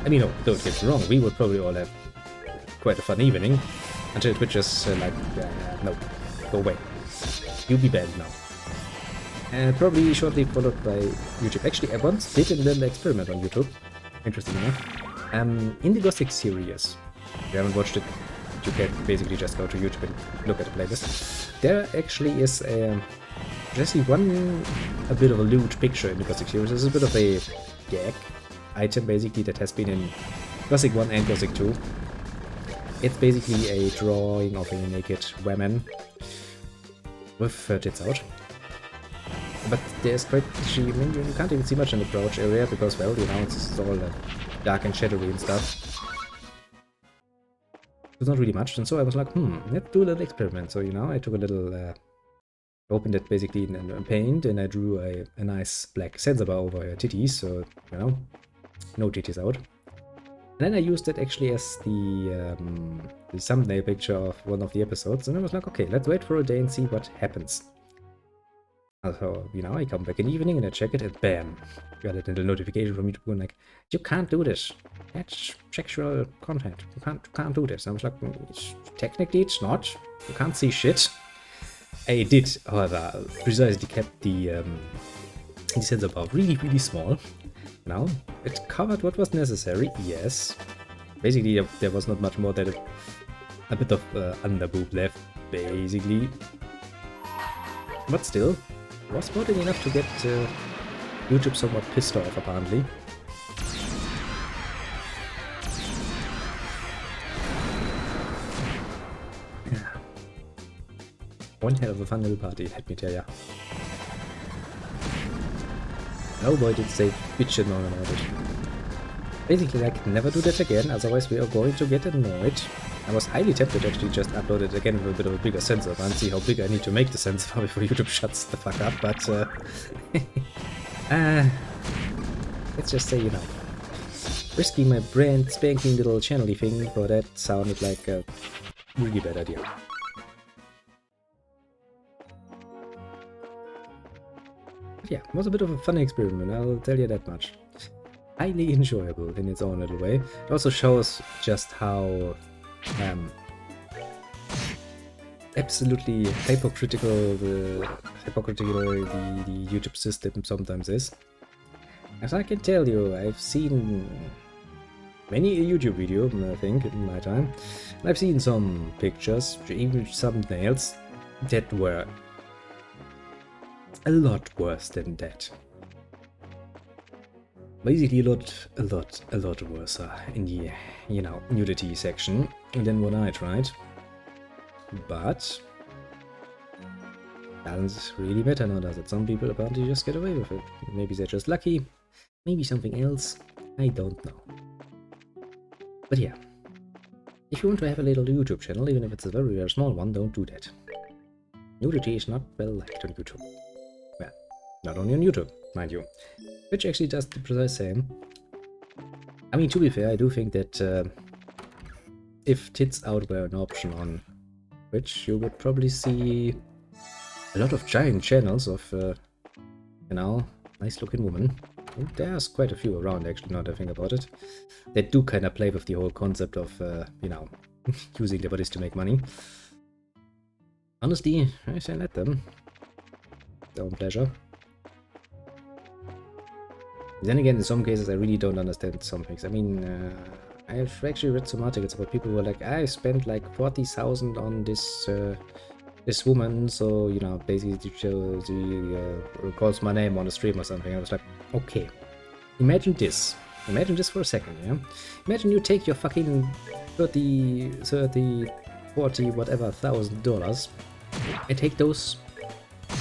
I mean, no, don't get me wrong, we would probably all have quite a fun evening, until Twitch is like, no, go away. You be banned now. Probably shortly followed by YouTube. Actually, I once did a little experiment on YouTube, interesting enough. In the Gothic series, if you haven't watched it, you can basically just go to YouTube and look at the playlist. There actually is a bit of a lewd picture in the Gothic series. There's a bit of a gag item basically that has been in Gothic 1 and Gothic 2. It's basically a drawing of a naked woman with tits out. But there's quite, I mean, you can't even see much in the crouch area because, well, you know, it's all dark and shadowy and stuff. There's not really much, and so I was like, let's do a little experiment. So, you know, I took a little, opened it basically in paint, and I drew a nice black sensor bar over her titties, so, you know, no titties out. And then I used it actually as the thumbnail picture of one of the episodes, and I was like, okay, let's wait for a day and see what happens. So, you know, I come back in the evening and I check it, and bam, got a little notification from YouTube going like, you can't do this. That's sexual content. You can't do this. And I was like, technically it's not. You can't see shit. I did, however, precisely kept the sensor bar really, really small. Now, it covered what was necessary, yes. Basically, there was not much more than a bit of underboob left, basically. But still, was more than enough to get YouTube somewhat pissed off, apparently. Yeah. One hell of a fun little party, let me tell ya. Oh boy, did they bitchin' on about it. Basically, I can never do that again, otherwise we are going to get annoyed. I was highly tempted to actually just upload it again with a bit of a bigger sensor and see how big I need to make the sensor before YouTube shuts the fuck up, but let's just say, you know, risking my brand spanking little channel-y thing for that sounded like a really bad idea. But yeah, it was a bit of a fun experiment, I'll tell you that much. Highly enjoyable in its own little way. It also shows just how absolutely hypocritical the YouTube system sometimes is. As I can tell you, I've seen many a YouTube video, I think, in my time, and I've seen some pictures, even thumbnails, that were a lot worse than that. Basically a lot worse in the, you know, nudity section than what I tried. But doesn't really matter now, does it? Some people apparently just get away with it. Maybe they're just lucky, maybe something else, I don't know. But yeah, if you want to have a little YouTube channel, even if it's a very, very small one, don't do that. Nudity is not well liked on YouTube. Well, not only on YouTube, mind you. Which actually does the precise same. I mean, to be fair, I do think that if tits out were an option on Twitch, you would probably see a lot of giant channels of, you know, nice-looking women. And there's quite a few around, actually, now that I think about it. That do kind of play with the whole concept of, you know, using their bodies to make money. Honestly, I say let them. Their own pleasure. Then again, in some cases, I really don't understand some things. I mean, I've actually read some articles about people who are like, I spent like 40,000 on this this woman, so, you know, basically she calls my name on the stream or something. I was like, okay, imagine this. Imagine this for a second, yeah? Imagine you take your fucking 30, 40, whatever, $1,000 and take those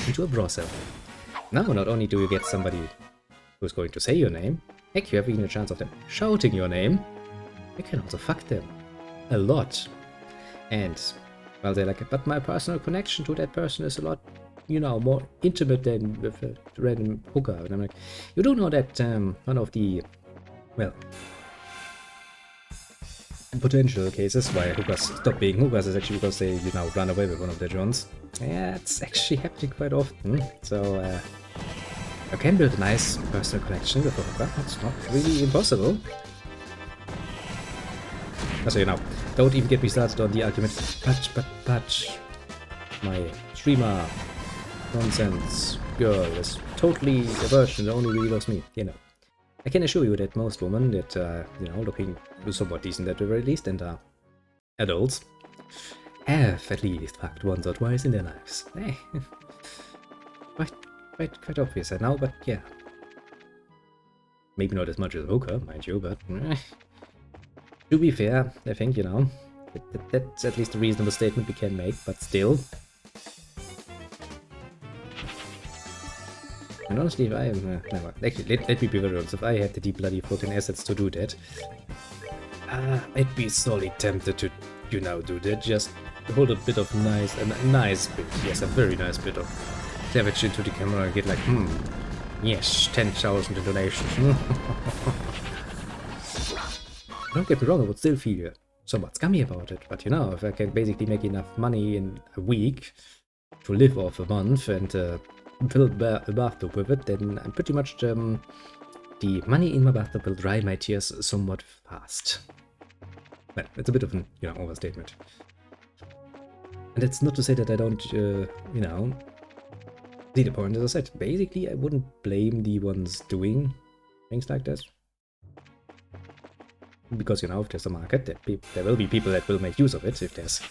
into a brothel. Now, not only do you get somebody who's going to say your name, heck, you have even a chance of them shouting your name, you can also fuck them. A lot. And, well, they're like, but my personal connection to that person is a lot, you know, more intimate than with a random hooker. And I'm like, you do know that one of the, well, potential cases why hookers stop being hookers is actually because they, you know, run away with one of their drones. Yeah, it's actually happening quite often. So, you can build a nice personal connection with a hooker. It's not really impossible. So, you know, don't even get me started on the argument, but my streamer nonsense girl is totally a virgin that only really loves me, you know. I can assure you that most women that, you know, looking somewhat decent at the very least and are adults, have at least fucked once or twice in their lives. Eh. Quite obvious now, but yeah. Maybe not as much as a hooker, mind you, but to be fair, I think, you know, that's at least a reasonable statement we can make, but still. And honestly, if I am, actually, let me be very honest, if I had the bloody fucking assets to do that, I'd be sorely tempted to, you know, do that. Just hold a bit of a nice bit, yes, a very nice bit of savage into the camera and get like, yes, 10,000 in donations. Don't get me wrong, I would still feel somewhat scummy about it, but you know, if I can basically make enough money in a week to live off a month and fill a bathtub with it, then I'm pretty much the money in my bathtub will dry my tears somewhat fast. Well, it's a bit of an, you know, overstatement. And that's not to say that I don't, you know, see the point. As I said, basically I wouldn't blame the ones doing things like this. Because, you know, if there's a market, there will be people that will make use of it. If there's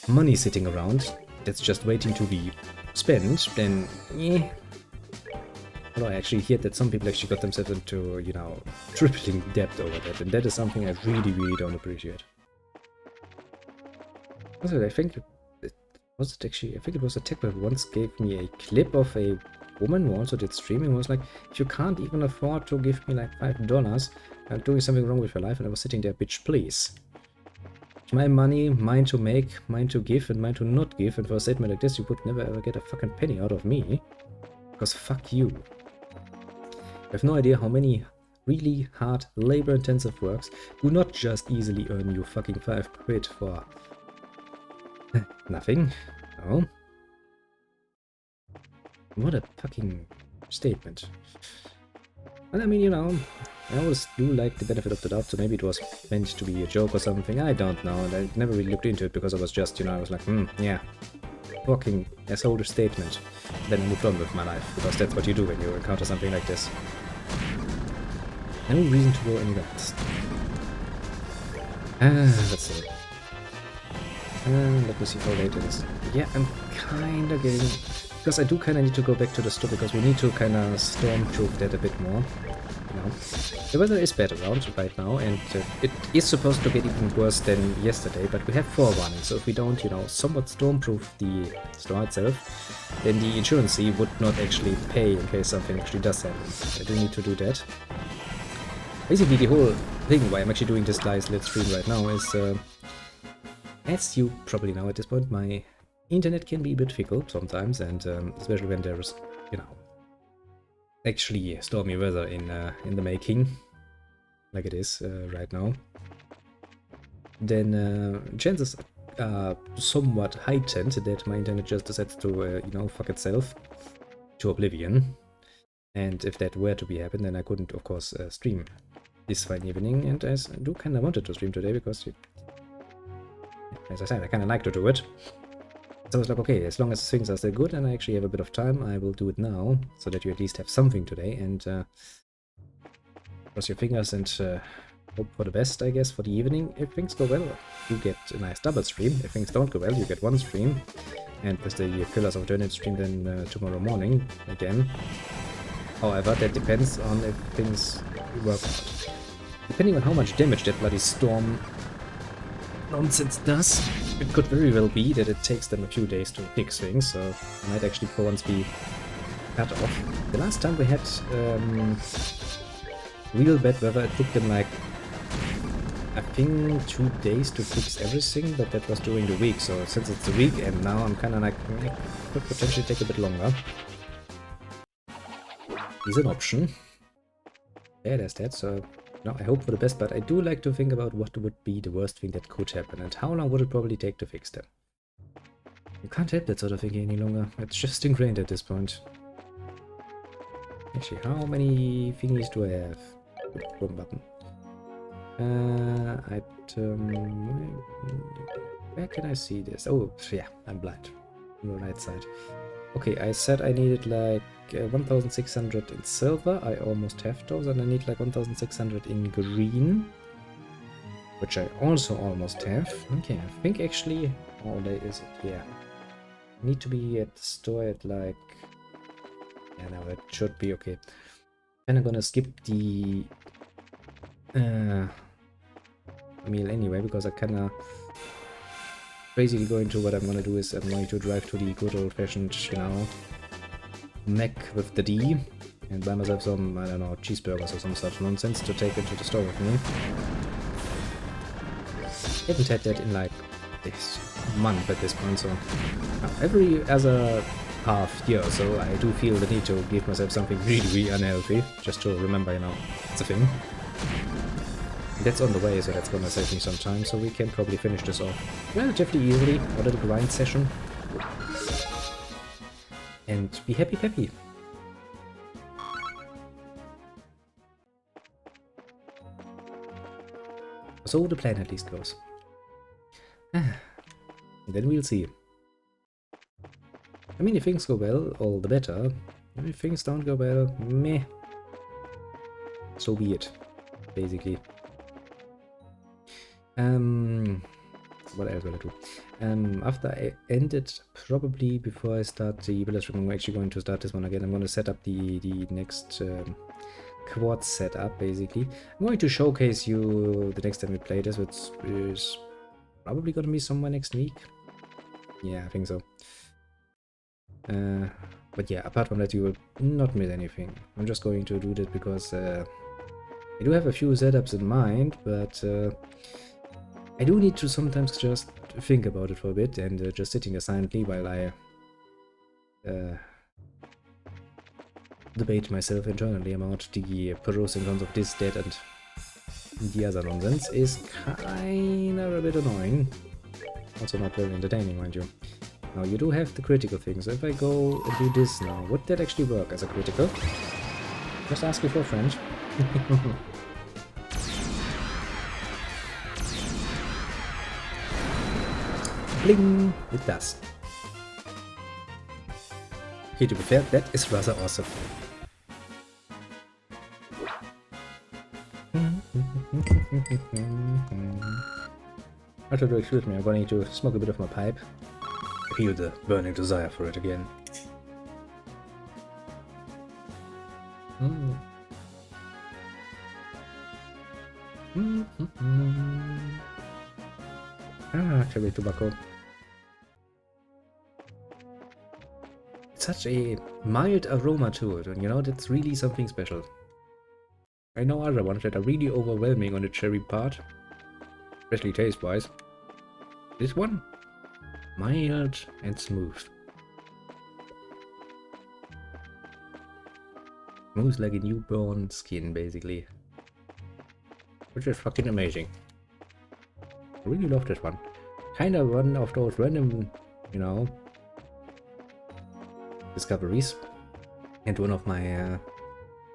money sitting around that's just waiting to be spent, then yeah. Although I actually hear that some people actually got themselves into, you know, tripling debt over that, and that is something I really, really don't appreciate. Also, I think it was a tech who once gave me a clip of a woman who also did streaming, who was like, if you can't even afford to give me like $5, I'm doing something wrong with your life. And I was sitting there, bitch, please. It's my money, mine to make, mine to give, and mine to not give. And for a statement like this, you would never ever get a fucking penny out of me. Because fuck you. I have no idea how many really hard, labor-intensive works do not just easily earn you fucking 5 quid for nothing. No. What a fucking statement. And I mean, you know, I always do like the benefit of the doubt, so maybe it was meant to be a joke or something, I don't know, and I never really looked into it because I was just, you know, I was like, yeah, fucking asshole statement. Then I moved on with my life, because that's what you do when you encounter something like this. No reason to go anywhere else. Let's see. Let me see how late it is. Yeah, I'm kinda getting... Because I do kinda need to go back to the store, because we need to kinda stormproof that a bit more. You know. The weather is bad around right now, and it is supposed to get even worse than yesterday, but we have forewarning, so if we don't, you know, somewhat stormproof the store itself, then the insurance would not actually pay in case something actually does happen. I do need to do that. Basically, the whole thing why I'm actually doing this live stream right now is, as you probably know at this point, my internet can be a bit fickle sometimes, and especially when there's, you know, actually stormy weather in the making. like it is right now, then chances are somewhat heightened that my internet just decides to, you know, fuck itself to oblivion. And if that were to be happen, then I couldn't, of course, stream this fine evening. And I do kind of wanted to stream today because, as I said, I kind of like to do it. So I was like, okay, as long as things are still good and I actually have a bit of time, I will do it now, so that you at least have something today. And cross your fingers and hope for the best, I guess, for the evening. If things go well, you get a nice double stream. If things don't go well, you get one stream. And with the Pillars of Eternity stream then tomorrow morning again. However, that depends on if things work out. Depending on how much damage that bloody storm nonsense does, it could very well be that it takes them a few days to fix things, so it might actually for once be cut off. The last time we had real bad weather, it took them like, I think, 2 days to fix everything, but that was during the week, so since it's a week and now I'm kinda like, it could potentially take a bit longer. Is an option. Yeah, there's that, so no, I hope for the best, but I do like to think about what would be the worst thing that could happen and how long would it probably take to fix them. You can't help that sort of thinking any longer. It's just ingrained at this point. Actually, how many thingies do I have? Wrong button. Item... Where can I see this? Oh, yeah, I'm blind. On the right side. Okay, I said I needed like 1600 in silver. I almost have those, and I need like 1600 in green, which I also almost have. Okay, I think actually, how late is it? Yeah, I need to be at the store at like, yeah, no, it should be okay. Kinda gonna skip the meal anyway, because I kinda basically going to, what I'm gonna do is I'm going to drive to the good old-fashioned, you know, Mac with the D and buy myself some, I don't know, cheeseburgers or some such nonsense to take into the store with me. Haven't had that in like this month at this point, so every other half year or so I do feel the need to give myself something really unhealthy, just to remember, you know, it's a thing. That's on the way, so that's gonna save me some time, so we can probably finish this off relatively easily, a little grind session. And be happy peppy. So the plan at least goes. Then we'll see. I mean, if things go well, all the better. If things don't go well, meh. So be it, basically. What else will I do? After I end it, probably before I start the village, I'm actually going to start this one again. I'm going to set up the next quad setup, basically. I'm going to showcase you the next time we play this, which is probably going to be somewhere next week. Yeah, I think so. But yeah, apart from that, you will not miss anything. I'm just going to do this because I do have a few setups in mind, but I do need to sometimes just think about it for a bit, and just sitting there silently while I debate myself internally about the pros and cons of this, that, and the other nonsense is kinda a bit annoying. Also not very entertaining, mind you. Now, you do have the critical thing, so if I go and do this now, would that actually work as a critical? Just ask you for a friend. Bling! It does. Okay, to be fair, that is rather awesome. After excuse me, I'm going to smoke a bit of my pipe. I feel the burning desire for it again. Cherry tobacco. It's such a mild aroma to it, and you know, that's really something special. I know other ones that are really overwhelming on the cherry part, especially taste-wise. This one, mild and smooth. Smooth like a newborn skin, basically. which is fucking amazing. I really love this one. Kind of one of those random, you know, discoveries. And one of my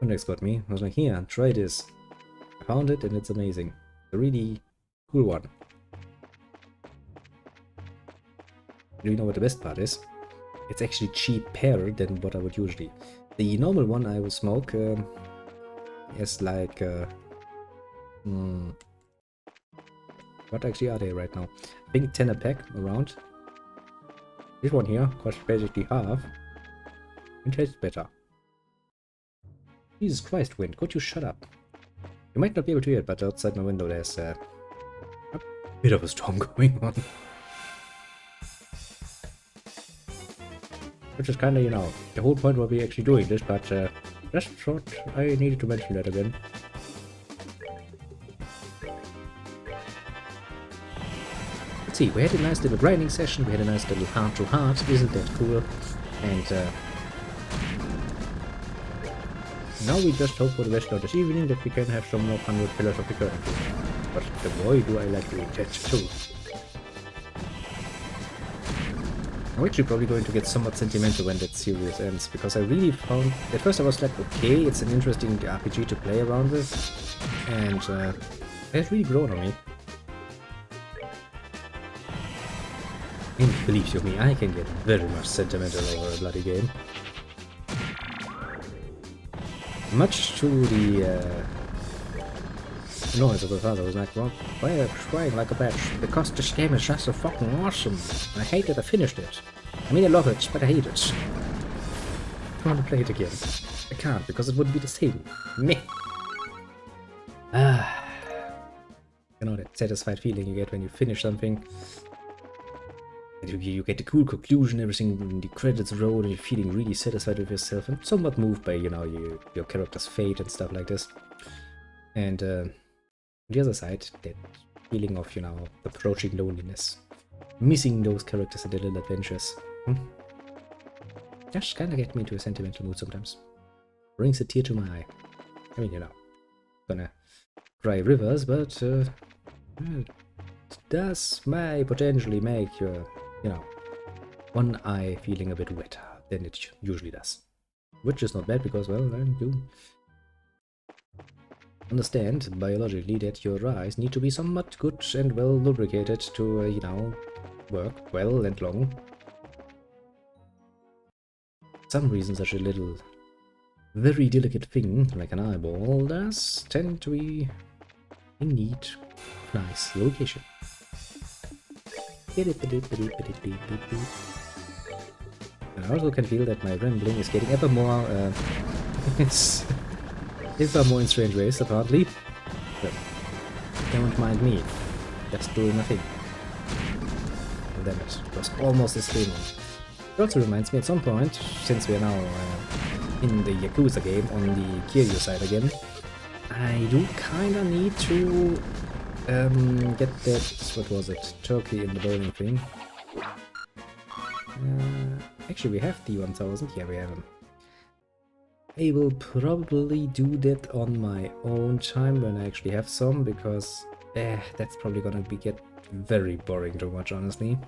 contacts got me. I was like, here, try this. I found it and it's amazing. A really cool one. Do you know what the best part is? It's actually cheaper than what I would usually. The normal one I would smoke is like what actually are they right now? I think 10 a pack around. This one here costs basically half and tastes better. Jesus Christ, wind, could you shut up? You might not be able to hear it, but outside my window there's a bit of a storm going on. Which is kinda, you know, the whole point of me actually doing this, but just thought I needed to mention that again. Let's see, we had a nice little grinding session, we had a nice little heart-to-heart, isn't that cool? And now we just hope for the rest of this evening that we can have some more 100 pillars of the current. But boy do I like doing that too. I'm actually probably going to get somewhat sentimental when that series ends, because I really found... At first I was like, okay, it's an interesting RPG to play around with, and it has really grown on me. And believe you me, I can get very much sentimental over a bloody game. Much to the noise of the father was like, well, why are you crying like a bitch? Because this game is just so fucking awesome. I hate that I finished it. I mean, I love it, but I hate it. I want to play it again. I can't, because it wouldn't be the same. Meh. Ah. You know that satisfied feeling you get when you finish something. And you get the cool conclusion, everything, the credits roll, and you're feeling really satisfied with yourself and somewhat moved by, you know, your character's fate and stuff like this. And on the other side, that feeling of, you know, approaching loneliness. Missing those characters and their little adventures. Just kinda get me into a sentimental mood sometimes. Brings a tear to my eye. I mean, you know, gonna cry rivers, but it does may potentially make your, you know, one eye feeling a bit wetter than it usually does. Which is not bad because, well, you understand biologically that your eyes need to be somewhat good and well lubricated to, you know, work well and long. Some reason such a little, very delicate thing like an eyeball does tend to be in need of nice lubrication. And I also can feel that my rambling is getting ever more, it's ever more in strange ways, apparently. But don't mind me, just doing my thing. Damn it, it was almost a stream. It also reminds me at some point, since we are now in the Yakuza game on the Kiryu side again, I do kinda need to get that, what was it, turkey in the bowling thing. Actually we have the 1000, yeah we have them. I will probably do that on my own time when I actually have some, because that's probably gonna get very boring to watch, honestly.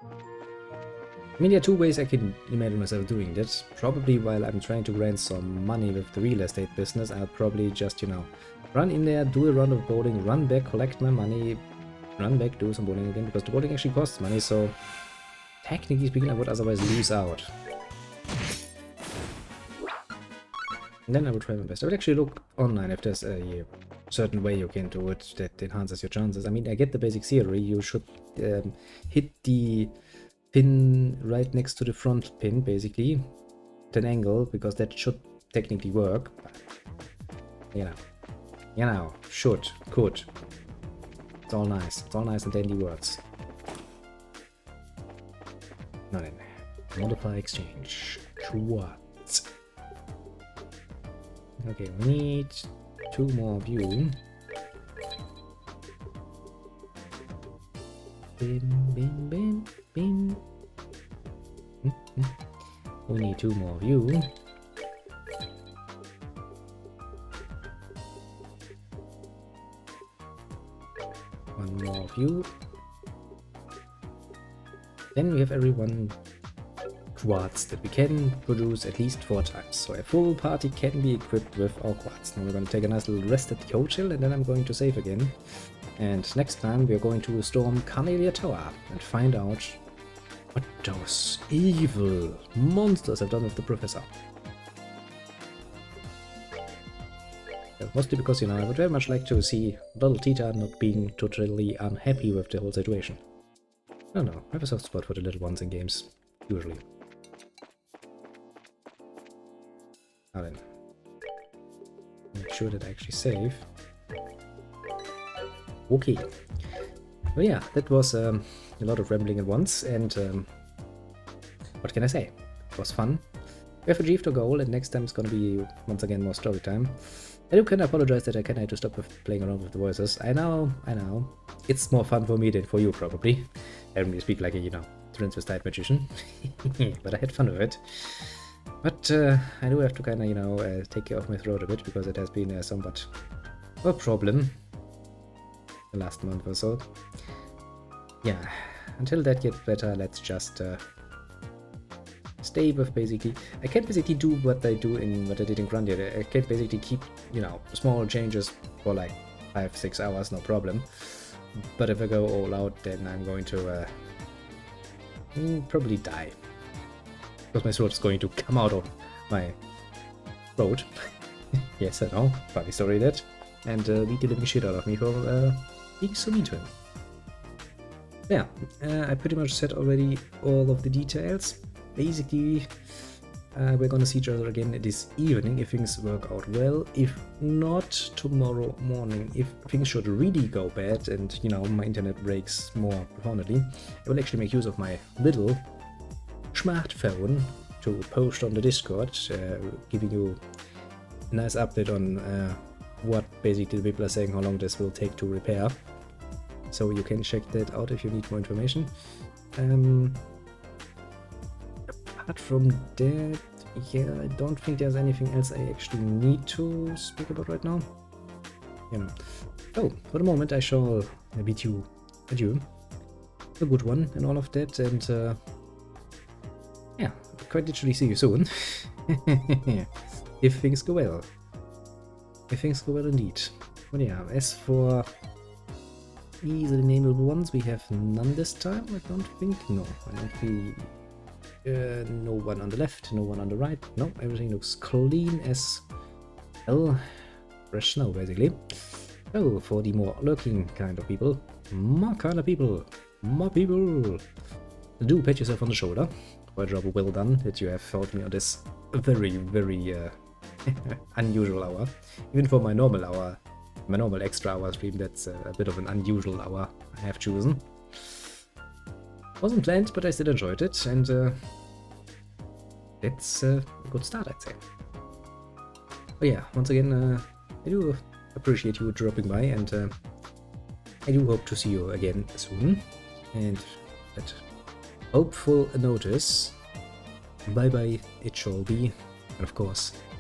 I mean, there are two ways I can imagine myself doing that. Probably while I'm trying to grind some money with the real estate business, I'll probably just, you know, run in there, do a round of bowling, run back, collect my money, run back, do some bowling again, because the bowling actually costs money, so technically speaking I would otherwise lose out. And then I would try my best. I would actually look online if there's a certain way you can do it that enhances your chances. I mean, I get the basic theory. You should hit the pin right next to the front pin, basically, at an angle, because that should technically work. But, you know, should, could. It's all nice. It's all nice and dandy words. Now then, modify exchange. Quartz. Okay, we need 2 more of you. Bim, bim, bim, bim. We need 2 more of you. of you. Then we have everyone quartz that we can produce at least 4 times. So a full party can be equipped with our quartz. Now we're going to take a nice little rest at the hotel, and then I'm going to save again. And next time we're going to storm Carnelia Tower and find out what those evil monsters have done with the professor. Mostly because, you know, I would very much like to see little Tita not being totally unhappy with the whole situation. I don't know, I have a soft spot for the little ones in games, usually. Now then, make sure that I actually save. Okay. Well, yeah, that was a lot of rambling at once, and what can I say? It was fun. We have achieved our goal, and next time it's gonna be, once again, more story time. I do kind of apologize that I kind of had to stop with playing around with the voices. I know. It's more fun for me than for you, probably. I don't really speak like a, you know, transvestite magician. But I had fun with it. But I do have to kind of, you know, take care of my throat a bit, because it has been somewhat a problem the last month or so. Yeah, until that gets better, let's just stay with basically. I can't basically do what I did in Grandia. I can't basically keep, you know, small changes for like 5-6 hours, no problem. But if I go all out, then I'm going to probably die, because my sword is going to come out of my throat. Yes, I know, funny story that, and beat the living shit out of me for being so mean to him. Yeah, I pretty much said already all of the details. Basically, we're gonna see each other again this evening if things work out well. If not, tomorrow morning. If things should really go bad and, you know, my internet breaks more profoundly, I will actually make use of my little smartphone to post on the Discord, giving you a nice update on what basically the people are saying, how long this will take to repair. So you can check that out if you need more information. Apart from that, yeah, I don't think there's anything else I actually need to speak about right now. Yeah. Oh, for the moment I shall bid you adieu. A good one and all of that, and yeah, quite literally see you soon. If things go well. If things go well indeed. But yeah, as for easily nameable ones, we have none this time, I don't think. No, I don't think. No one on the left, no one on the right. No, everything looks clean as hell. Fresh snow, basically. Oh, for the more lurking kind of people. More kind of people. More people. Do pat yourself on the shoulder for a job well done that you have followed me on this very, very unusual hour. Even for my normal hour, my normal extra hour stream, that's a bit of an unusual hour I have chosen. Wasn't planned, but I still enjoyed it, and that's a good start, I'd say. But yeah, once again, I do appreciate you dropping by, and I do hope to see you again soon. And that hopeful notice, bye bye, it shall be, and of course,